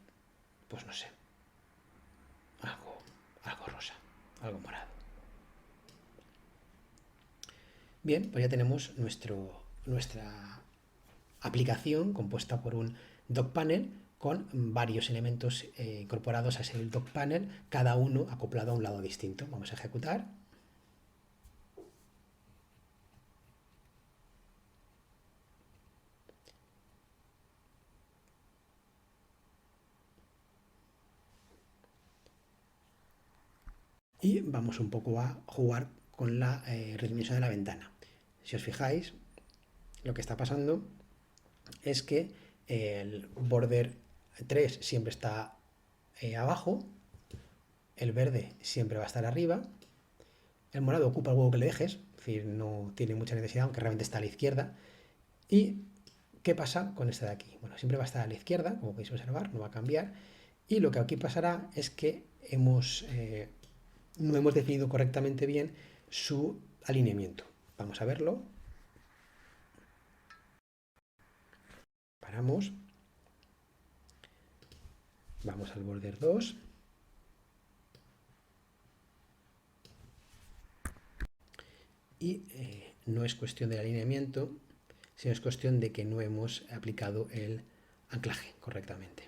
pues no sé, algo rosa, algo morado. Bien, pues ya tenemos nuestra aplicación compuesta por un dock panel con varios elementos incorporados a ese dock panel, cada uno acoplado a un lado distinto. Vamos a ejecutar. Y vamos un poco a jugar con la redimensión de la ventana. Si os fijáis, lo que está pasando es que el border 3 siempre está abajo, el verde siempre va a estar arriba, el morado ocupa el hueco que le dejes, es decir, no tiene mucha necesidad, aunque realmente está a la izquierda. ¿Y qué pasa con este de aquí? Bueno, siempre va a estar a la izquierda, como podéis observar, no va a cambiar. Y lo que aquí pasará es que no hemos definido correctamente bien su alineamiento. Vamos a verlo. Paramos. Vamos al border 2. Y no es cuestión del alineamiento, sino es cuestión de que no hemos aplicado el anclaje correctamente.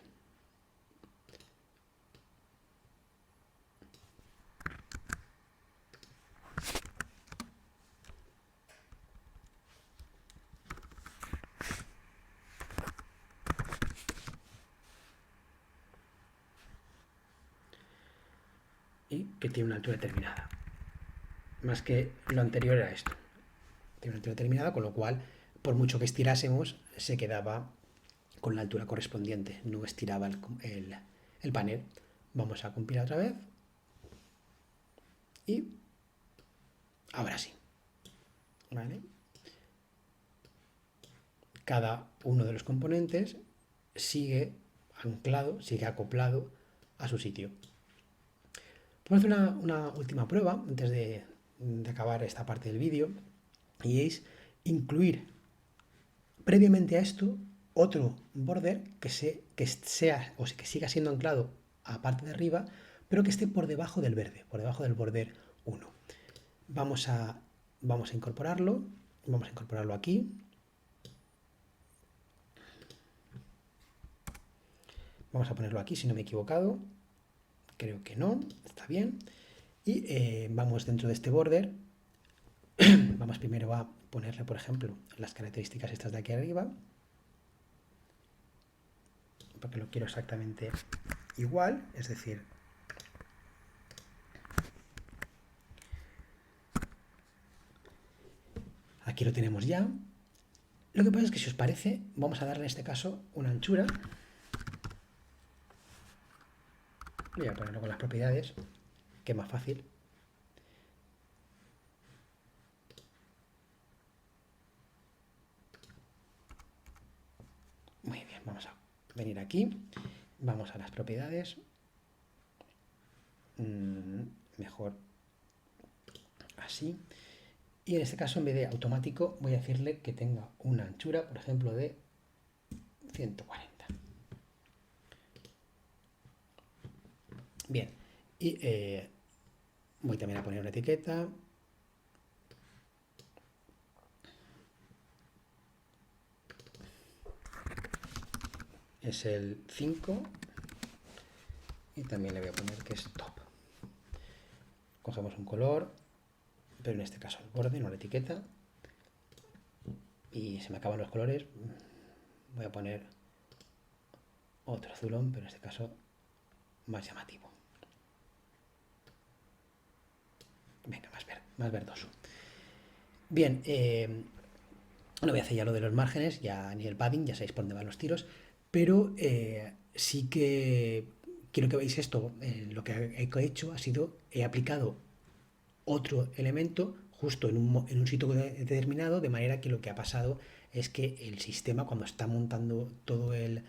Y que tiene una altura determinada. Más que lo anterior era esto. Tiene una altura determinada, con lo cual, por mucho que estirásemos, se quedaba con la altura correspondiente, no estiraba el panel. Vamos a compilar otra vez. Y ahora sí. ¿Vale? Cada uno de los componentes sigue anclado, sigue acoplado a su sitio. Vamos a hacer una última prueba antes de acabar esta parte del vídeo, y es incluir previamente a esto otro border que sea o que siga siendo anclado a la parte de arriba, pero que esté por debajo del verde, por debajo del border 1. Vamos a incorporarlo, aquí. Vamos a ponerlo aquí si no me he equivocado. Creo que no, está bien. Y vamos dentro de este border. Vamos primero a ponerle, por ejemplo, las características estas de aquí arriba, porque lo quiero exactamente igual, es decir, aquí lo tenemos ya. Lo que pasa es que, si os parece, vamos a darle en este caso una anchura. Voy a ponerlo con las propiedades, que es más fácil. Muy bien, vamos a venir aquí, vamos a las propiedades, mejor así, y en este caso, en vez de automático, voy a decirle que tenga una anchura, por ejemplo, de 140. Bien, y voy también a poner una etiqueta. Es el 5 y también le voy a poner que es top. Cogemos un color, pero en este caso el borde, no la etiqueta, y se me acaban los colores. Voy a poner otro azulón, pero en este caso más llamativo. Venga, más verdoso. Bien, no voy a hacer ya lo de los márgenes, ya ni el padding, ya sabéis por dónde van los tiros, pero sí que quiero que veáis esto. Lo que he hecho ha sido, he aplicado otro elemento justo en un sitio determinado, de manera que lo que ha pasado es que el sistema, cuando está montando todo el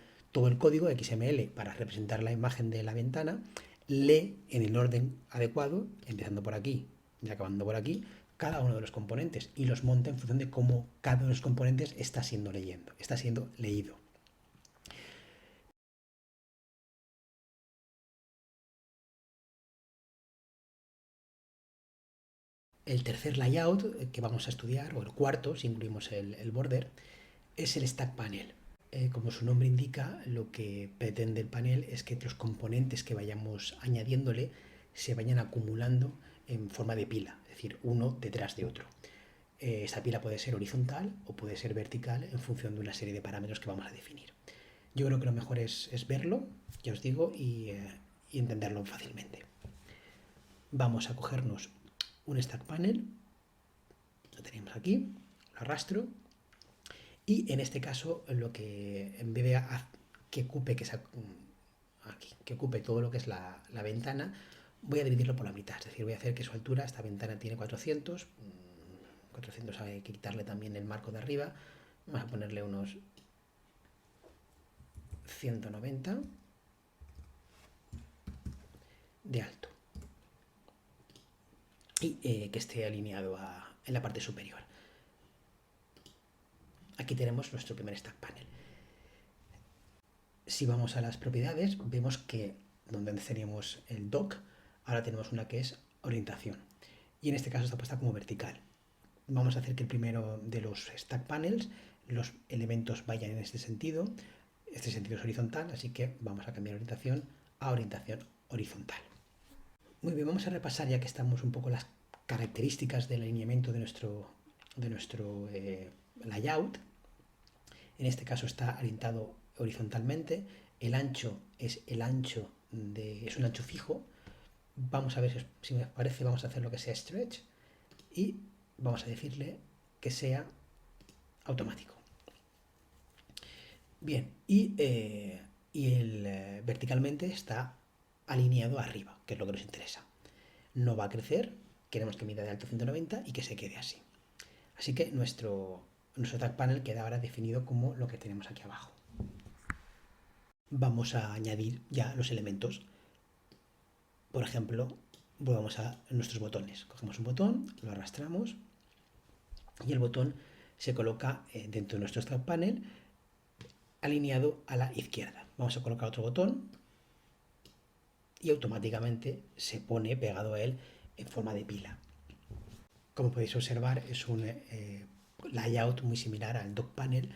código de XML para representar la imagen de la ventana, lee en el orden adecuado, empezando por aquí y acabando por aquí, cada uno de los componentes, y los monta en función de cómo cada uno de los componentes está siendo leído. El tercer layout que vamos a estudiar, o el cuarto, si incluimos el border, es el stack panel. Como su nombre indica, lo que pretende el panel es que los componentes que vayamos añadiéndole se vayan acumulando en forma de pila, es decir, uno detrás de otro. Esa pila puede ser horizontal o puede ser vertical en función de una serie de parámetros que vamos a definir. Yo creo que lo mejor es verlo, ya os digo, y entenderlo fácilmente. Vamos a cogernos un stack panel, lo tenemos aquí, lo arrastro, y en este caso, lo que, en vez de que ocupe, que ocupe todo lo que es la ventana, voy a dividirlo por la mitad. Es decir, voy a hacer que su altura, esta ventana tiene 400, hay que quitarle también el marco de arriba. Vamos a ponerle unos 190 de alto. Y que esté alineado en la parte superior. Aquí tenemos nuestro primer stack panel. Si vamos a las propiedades, vemos que donde teníamos el dock, ahora tenemos una que es orientación. Y en este caso está puesta como vertical. vamos a hacer que el primero de los stack panels, los elementos vayan en este sentido. Este sentido es horizontal, así que vamos a cambiar orientación a orientación horizontal. Muy bien, vamos a repasar, ya que estamos un poco las características del alineamiento de nuestro layout. En este caso está orientado horizontalmente. El ancho es un ancho fijo. Vamos a ver si me parece, vamos a hacer lo que sea stretch y vamos a decirle que sea automático. Bien, y verticalmente está alineado arriba, que es lo que nos interesa. No va a crecer, queremos que mida de alto 190 y que se quede así. Así que nuestro tag panel queda ahora definido como lo que tenemos aquí abajo. Vamos a añadir ya los elementos. Por ejemplo, volvamos a nuestros botones. Cogemos un botón, lo arrastramos y el botón se coloca dentro de nuestro tag panel alineado a la izquierda. Vamos a colocar otro botón y automáticamente se pone pegado a él en forma de pila. Como podéis observar, es un layout muy similar al dock panel,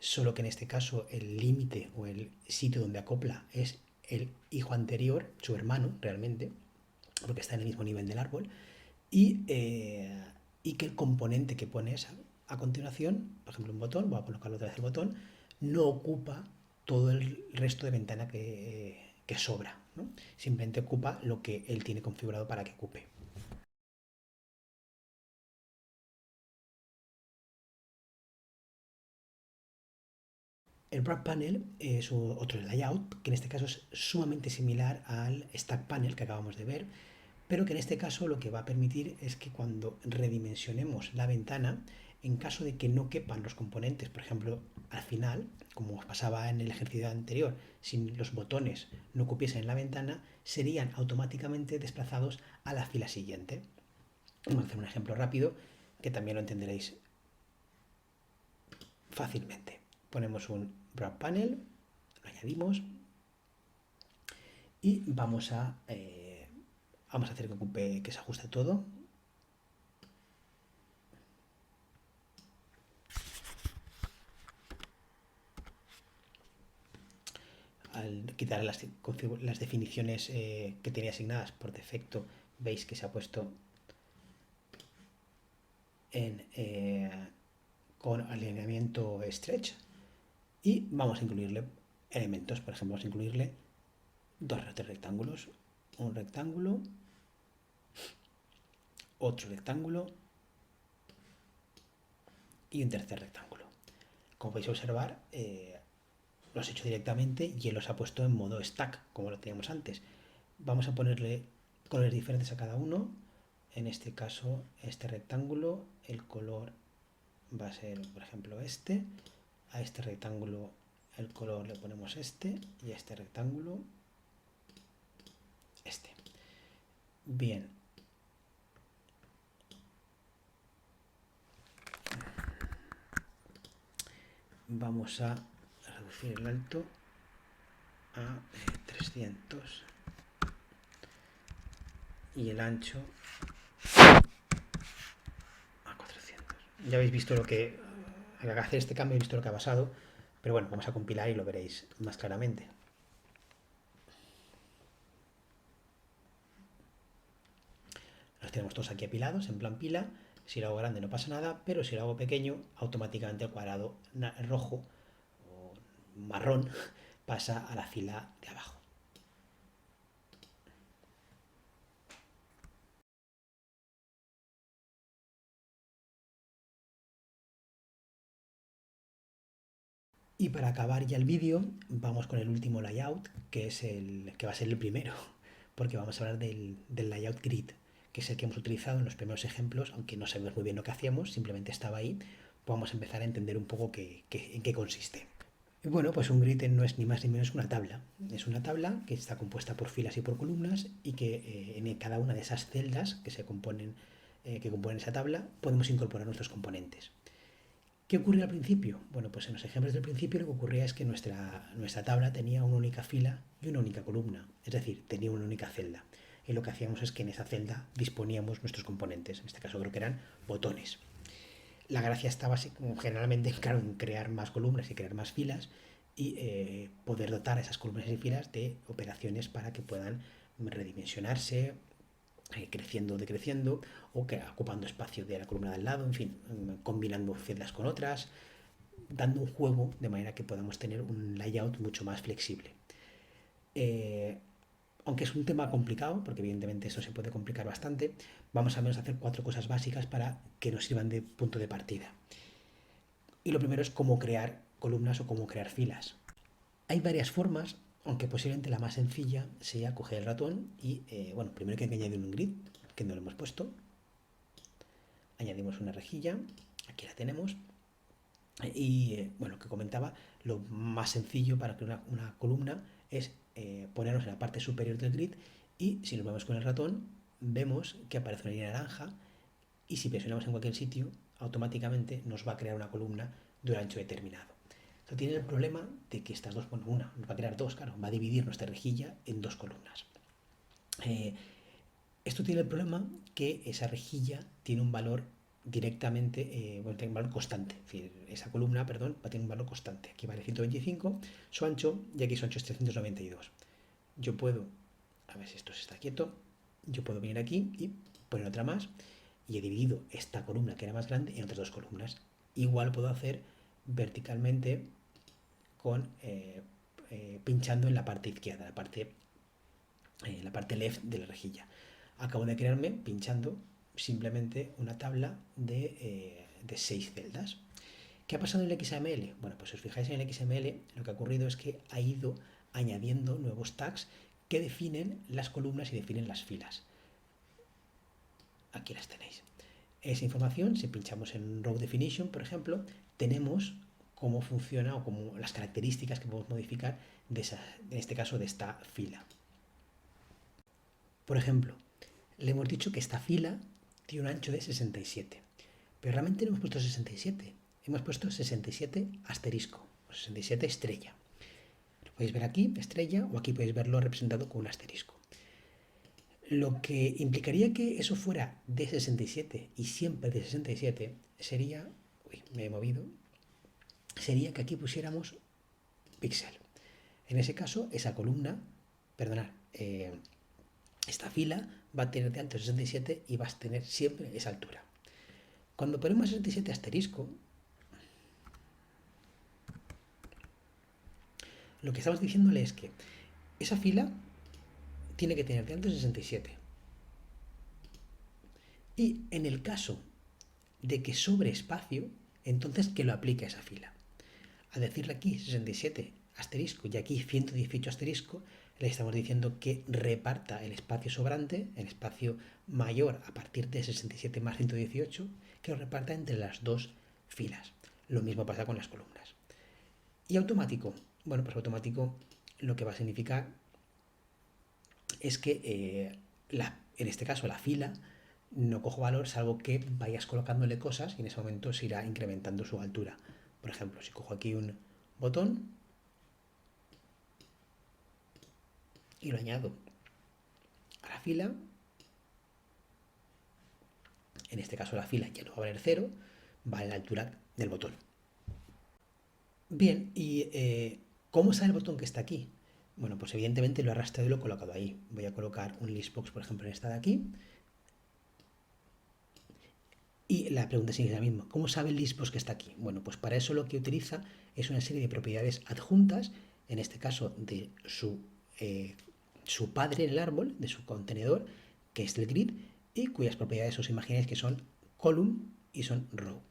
solo que en este caso el límite o el sitio donde acopla es el hijo anterior, su hermano realmente, porque está en el mismo nivel del árbol, y que el componente que pones a continuación, por ejemplo un botón, voy a colocarlo otra vez el botón, no ocupa todo el resto de ventana que sobra, ¿no? Simplemente ocupa lo que él tiene configurado para que ocupe. El Wrap Panel es otro layout que en este caso es sumamente similar al Stack Panel que acabamos de ver, pero que en este caso lo que va a permitir es que cuando redimensionemos la ventana, en caso de que no quepan los componentes, por ejemplo, al final, como pasaba en el ejercicio anterior, si los botones no cupiesen la ventana, serían automáticamente desplazados a la fila siguiente. Vamos a hacer un ejemplo rápido que también lo entenderéis fácilmente. Ponemos un Wrap Panel, lo añadimos y vamos a hacer que se ajuste todo. Al quitar las definiciones que tenía asignadas por defecto, veis que se ha puesto con alineamiento stretch, y vamos a incluirle elementos. Por ejemplo, vamos a incluirle dos rectángulos, un rectángulo, otro rectángulo y un tercer rectángulo. Como podéis observar, los he hecho directamente y él los ha puesto en modo stack, como lo teníamos antes. Vamos a ponerle colores diferentes a cada uno. En este caso, este rectángulo, el color va a ser, por ejemplo, este. A este rectángulo el color le ponemos este y a este rectángulo este. Bien. Vamos a reducir el alto a 300 y el ancho a 400. Ya habéis visto lo que al hacer este cambio, habéis visto lo que ha pasado, pero bueno, vamos a compilar y lo veréis más claramente. Los tenemos todos aquí apilados en plan pila. Si lo hago grande no pasa nada, pero si lo hago pequeño, automáticamente el cuadrado rojo o marrón pasa a la fila de abajo. Y para acabar ya el vídeo, vamos con el último layout, que es el que va a ser el primero, porque vamos a hablar del layout grid, que es el que hemos utilizado en los primeros ejemplos, aunque no sabemos muy bien lo que hacíamos, simplemente estaba ahí. Vamos a empezar a entender un poco en qué consiste. Y bueno, pues un grid no es ni más ni menos que una tabla. Es una tabla que está compuesta por filas y por columnas y que en cada una de esas celdas que componen esa tabla podemos incorporar nuestros componentes. ¿Qué ocurrió al principio? Bueno, pues en los ejemplos del principio lo que ocurría es que nuestra tabla tenía una única fila y una única columna, es decir, tenía una única celda. Y lo que hacíamos es que en esa celda disponíamos nuestros componentes, en este caso creo que eran botones. La gracia estaba generalmente, claro, en crear más columnas y crear más filas y poder dotar a esas columnas y filas de operaciones para que puedan redimensionarse, creciendo o decreciendo, o que ocupando espacio de la columna de al lado, en fin, combinando celdas con otras, dando un juego de manera que podamos tener un layout mucho más flexible. Eh, Aunque es un tema complicado, porque evidentemente eso se puede complicar bastante, vamos al menos a hacer 4 cosas básicas para que nos sirvan de punto de partida. Y lo primero es cómo crear columnas o cómo crear filas. Hay varias formas, aunque posiblemente la más sencilla sea coger el ratón y, bueno, primero hay que añadir un grid, que no lo hemos puesto. Añadimos una rejilla, aquí la tenemos. Y, bueno, lo que comentaba, lo más sencillo para crear una columna es ponernos en la parte superior del grid y si lo vemos con el ratón, vemos que aparece una línea naranja y si presionamos en cualquier sitio, automáticamente nos va a crear una columna de un ancho determinado. Esto tiene el problema de que estas dos, bueno, una, nos va a crear dos, claro, va a dividir nuestra rejilla en dos columnas. Esto tiene el problema que esa rejilla tiene un valor directamente, bueno, tiene un valor constante, es decir, esa columna, perdón, va a tener un valor constante. Aquí vale 125 su ancho y aquí su ancho es 392. Yo puedo, a ver si esto se está quieto, yo puedo venir aquí y poner otra más y he dividido esta columna que era más grande en otras dos columnas. Igual puedo hacer verticalmente con pinchando en la parte izquierda, la parte left de la rejilla. Acabo de crearme, pinchando, simplemente una tabla de 6 celdas. ¿Qué ha pasado en el XML? Bueno, pues si os fijáis en el XML, lo que ha ocurrido es que ha ido añadiendo nuevos tags que definen las columnas y definen las filas. Aquí las tenéis. Esa información, si pinchamos en Row Definition, por ejemplo, tenemos cómo funciona o como las características que podemos modificar en este caso de esta fila. Por ejemplo, le hemos dicho que esta fila tiene un ancho de 67, pero realmente no hemos puesto 67, hemos puesto 67 asterisco, o 67 estrella. Lo podéis ver aquí, estrella, o aquí podéis verlo representado con un asterisco. Lo que implicaría que eso fuera de 67 y siempre de 67 sería, uy, me he movido, sería que aquí pusiéramos píxel. En ese caso, esa columna, perdonad, esta fila va a tener de ancho 67 y va a tener siempre esa altura. Cuando ponemos 67 asterisco, lo que estamos diciéndole es que esa fila tiene que tener de ancho 67. Y en el caso de que sobre espacio, entonces que lo aplique a esa fila. Al decirle aquí 67 asterisco y aquí 118 asterisco, le estamos diciendo que reparta el espacio sobrante, el espacio mayor a partir de 67 más 118, que lo reparta entre las dos filas. Lo mismo pasa con las columnas. Y automático, bueno, pues automático lo que va a significar es que en este caso la fila no cojo valor salvo que vayas colocándole cosas y en ese momento se irá incrementando su altura. Por ejemplo, si cojo aquí un botón y lo añado a la fila, en este caso la fila ya no va a valer 0, va a la altura del botón. Bien, ¿y cómo sale el botón que está aquí? Bueno, pues evidentemente lo he arrastrado y lo he colocado ahí. Voy a colocar un listbox, por ejemplo, en esta de aquí. Y la pregunta sigue la misma. ¿Cómo sabe el listbox que está aquí? Bueno, pues para eso lo que utiliza es una serie de propiedades adjuntas, en este caso de su padre en el árbol, de su contenedor, que es el grid, y cuyas propiedades os imagináis que son column y son row.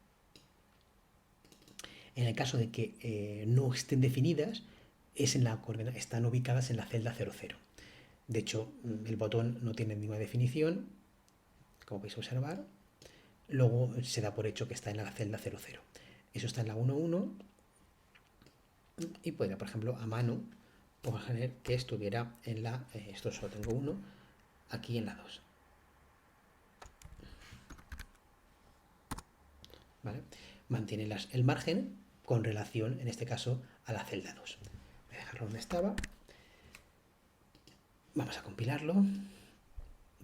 En el caso de que no estén definidas, están ubicadas en la celda 00. De hecho, el botón no tiene ninguna definición, como podéis observar. Luego se da por hecho que está en la celda 00. Eso está en la 11 y podría, por ejemplo, a mano poner que estuviera en la, esto solo tengo uno, aquí en la 2. ¿Vale? Mantiene el margen con relación, en este caso, a la celda 2. Voy a dejarlo donde estaba. Vamos a compilarlo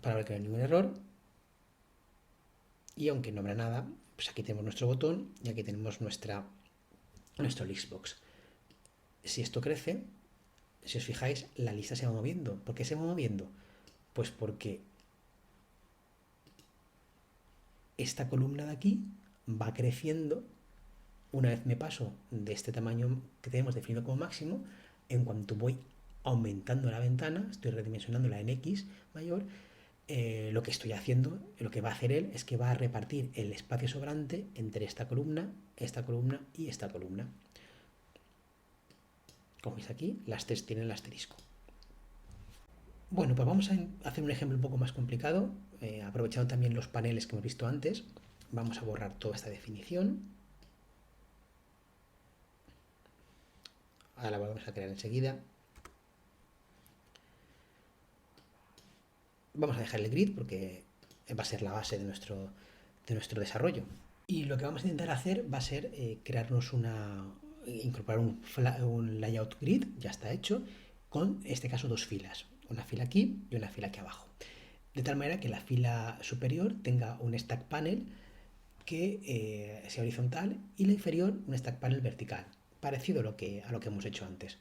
para ver que no hay ningún error. Y aunque no habrá nada, Pues aquí tenemos nuestro botón y aquí tenemos nuestro listbox. Si esto crece, si os fijáis, la lista se va moviendo. ¿Por qué se va moviendo? Pues porque esta columna de aquí va creciendo. Una vez me paso de este tamaño que tenemos definido como máximo, en cuanto voy aumentando la ventana, estoy redimensionándola en X mayor, lo que estoy haciendo, lo que va a hacer él es que va a repartir el espacio sobrante entre esta columna y esta columna. Como veis aquí, las tres tienen el asterisco. Bueno, pues vamos a hacer un ejemplo un poco más complicado, aprovechando también los paneles que hemos visto antes. Vamos a borrar toda esta definición. Ahora la volvemos a crear enseguida. Vamos a dejar el grid porque va a ser la base de nuestro desarrollo. Y lo que vamos a intentar hacer va a ser incorporar un layout grid, ya está hecho, con en este caso dos filas, una fila aquí y una fila aquí abajo. De tal manera que la fila superior tenga un stack panel que sea horizontal y la inferior un stack panel vertical, parecido a lo que hemos hecho antes.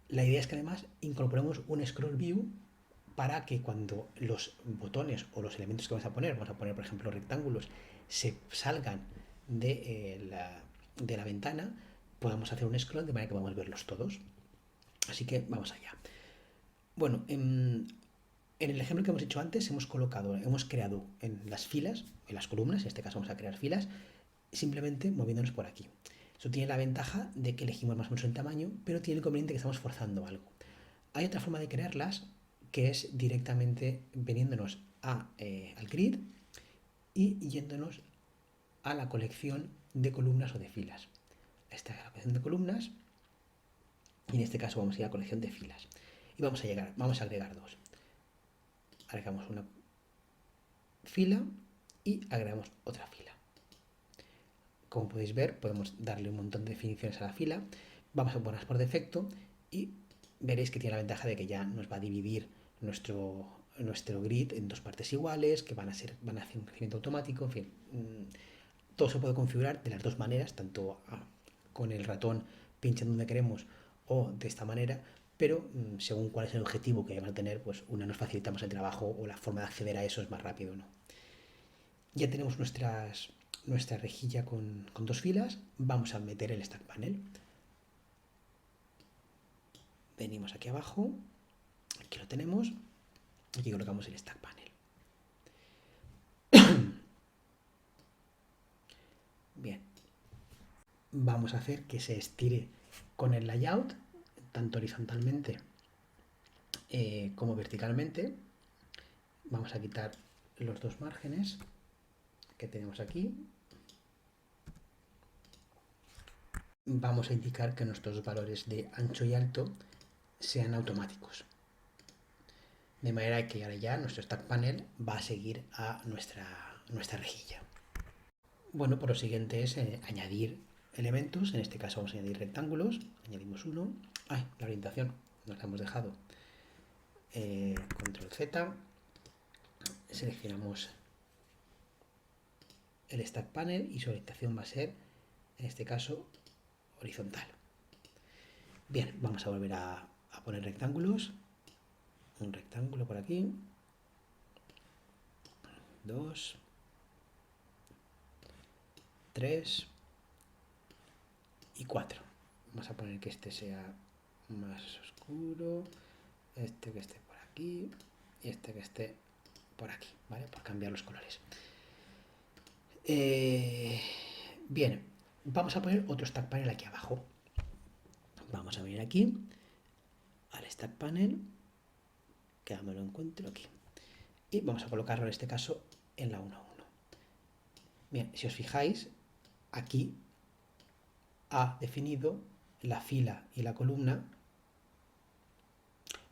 La idea es que además incorporemos un scroll view para que cuando los botones o los elementos que vamos a poner por ejemplo rectángulos, se salgan de la ventana, podamos hacer un scroll de manera que podamos verlos todos. Así que vamos allá. Bueno, en el ejemplo que hemos hecho antes hemos creado en las filas, en las columnas, en este caso vamos a crear filas, simplemente moviéndonos por aquí. Eso tiene la ventaja de que elegimos más o menos el tamaño, pero tiene el inconveniente que estamos forzando algo. Hay otra forma de crearlas, que es directamente veniéndonos al grid y yéndonos a la colección de columnas o de filas. Esta es la colección de columnas y en este caso vamos a ir a la colección de filas. Y vamos a agregar dos. Agregamos una fila y agregamos otra fila. Como podéis ver, podemos darle un montón de definiciones a la fila. Vamos a ponerlas por defecto y veréis que tiene la ventaja de que ya nos va a dividir nuestro grid en dos partes iguales, que van a hacer un crecimiento automático, en fin. Todo se puede configurar de las dos maneras, tanto con el ratón pinchando donde queremos o de esta manera, pero según cuál es el objetivo que vamos a tener, pues una nos facilita más el trabajo o la forma de acceder a eso es más rápido, ¿no? Ya tenemos nuestra rejilla con dos filas, vamos a meter el stack panel. Venimos aquí abajo, aquí lo tenemos, aquí colocamos el stack panel. Bien, vamos a hacer que se estire con el layout, tanto horizontalmente como verticalmente. Vamos a quitar los dos márgenes que tenemos aquí. Vamos a indicar que nuestros valores de ancho y alto sean automáticos. De manera que ahora ya nuestro stack panel va a seguir a nuestra rejilla. Bueno, por lo siguiente es añadir elementos. En este caso vamos a añadir rectángulos. Añadimos uno. La orientación nos la hemos dejado. Control Z. Seleccionamos el stack panel y su orientación va a ser, en este caso, horizontal. Bien, vamos a volver a poner rectángulos. Un rectángulo por aquí. 2, 3 y 4. Vamos a poner que este sea más oscuro, este que esté por aquí y este que esté por aquí, ¿vale? Por cambiar los colores. Bien, vamos a poner otro stack panel aquí abajo. Vamos a venir aquí al stack panel, que ahora me lo encuentro aquí, y vamos a colocarlo en este caso en la 1.1. Bien, si os fijáis, aquí ha definido la fila y la columna.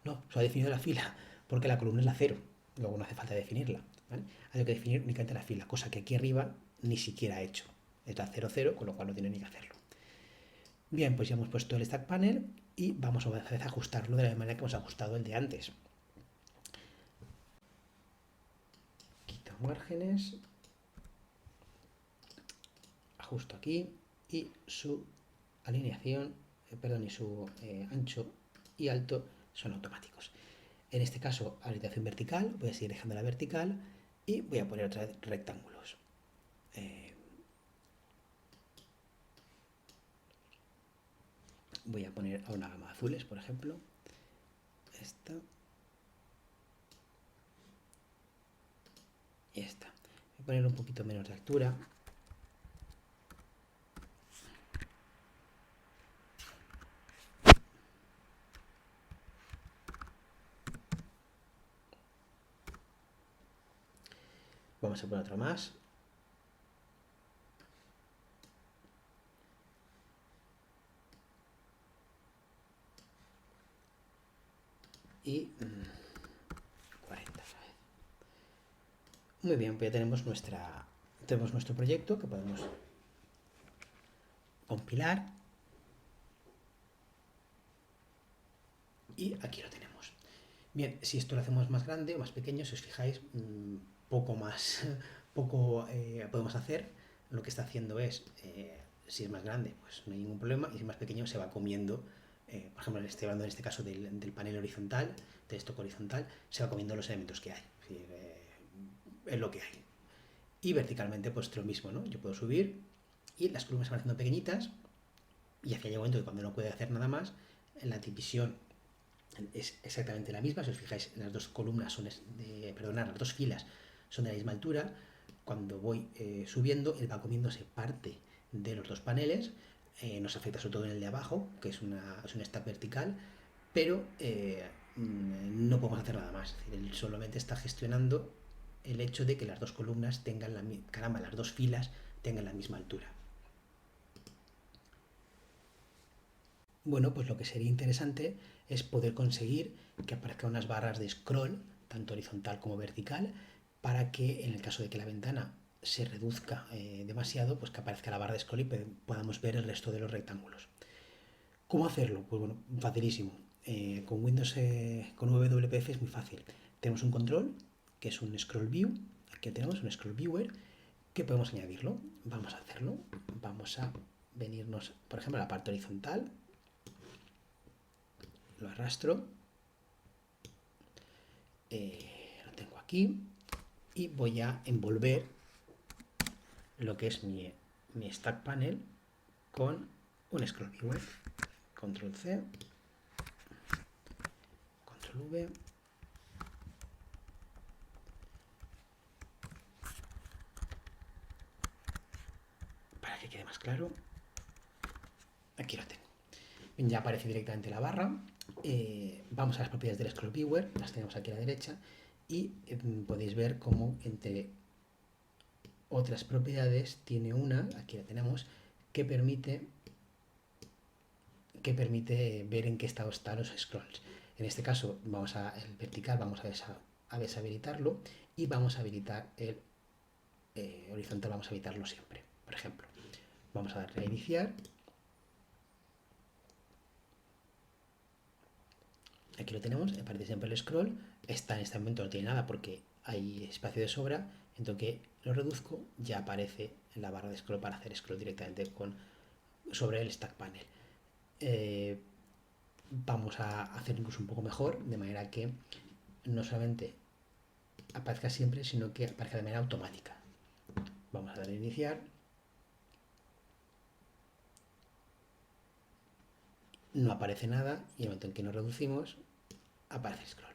No, se ha definido la fila porque la columna es la 0, luego no hace falta definirla, ¿vale? Hay que definir únicamente la fila, cosa que aquí arriba ni siquiera ha hecho. Es la 0, 0, con lo cual no tiene ni que hacerlo. Bien, pues ya hemos puesto el stack panel y vamos a empezar a ajustarlo de la manera que hemos ajustado el de antes. Quito márgenes justo aquí y su alineación, perdón, y su ancho y alto son automáticos. En este caso, orientación vertical, voy a seguir dejando la vertical y voy a poner otra vez rectángulos. Voy a poner a una gama de azules, por ejemplo. Esta. Y esta. Voy a poner un poquito menos de altura. Vamos a poner otro más. Y 40 otra vez. Muy bien, pues ya tenemos nuestro proyecto que podemos compilar. Y aquí lo tenemos. Bien, si esto lo hacemos más grande o más pequeño, si os fijáis, poco más podemos hacer. Lo que está haciendo es, si es más grande, pues no hay ningún problema, y si es más pequeño se va comiendo, por ejemplo, estoy hablando en este caso del panel horizontal, del stock horizontal, se va comiendo los elementos que hay. Es decir, es lo que hay. Y verticalmente, pues lo mismo, ¿no? Yo puedo subir y las columnas se van haciendo pequeñitas, y hacia el momento que cuando no puede hacer nada más, en la división es exactamente la misma. Si os fijáis, las dos columnas son las dos filas son de la misma altura. Cuando voy subiendo, él va comiéndose parte de los dos paneles. Nos afecta sobre todo en el de abajo, que es un stack vertical, pero no podemos hacer nada más. Es decir, él solamente está gestionando el hecho de que las dos columnas tengan las dos filas tengan la misma altura. Bueno, pues lo que sería interesante es poder conseguir que aparezcan unas barras de scroll, tanto horizontal como vertical, para que en el caso de que la ventana se reduzca demasiado, pues que aparezca la barra de scroll y podamos ver el resto de los rectángulos. ¿Cómo hacerlo? Pues bueno, facilísimo. Con Windows, con WPF es muy fácil. Tenemos un control, que es un scroll view. Aquí tenemos un scroll viewer, que podemos añadirlo. Vamos a hacerlo. Vamos a venirnos, por ejemplo, a la parte horizontal. Lo arrastro, lo tengo aquí y voy a envolver lo que es mi stack panel con un scroll viewer. Control C, Control V, para que quede más claro. Aquí lo tengo. Ya aparece directamente la barra. Vamos a las propiedades del scroll viewer, las tenemos aquí a la derecha, y podéis ver cómo entre otras propiedades tiene una, aquí la tenemos, que permite ver en qué estado están los scrolls. En este caso, el vertical vamos a deshabilitarlo, y vamos a habilitar el horizontal, vamos a habilitarlo siempre. Por ejemplo, vamos a darle a iniciar. Aquí lo tenemos, aparece siempre el scroll. En este momento no tiene nada porque hay espacio de sobra. Entonces que lo reduzco, ya aparece en la barra de scroll para hacer scroll directamente sobre el stack panel. Vamos a hacer incluso un poco mejor, de manera que no solamente aparezca siempre, sino que aparezca de manera automática. Vamos a darle a iniciar. No aparece nada, y en el momento en que nos reducimos, aparece scroll.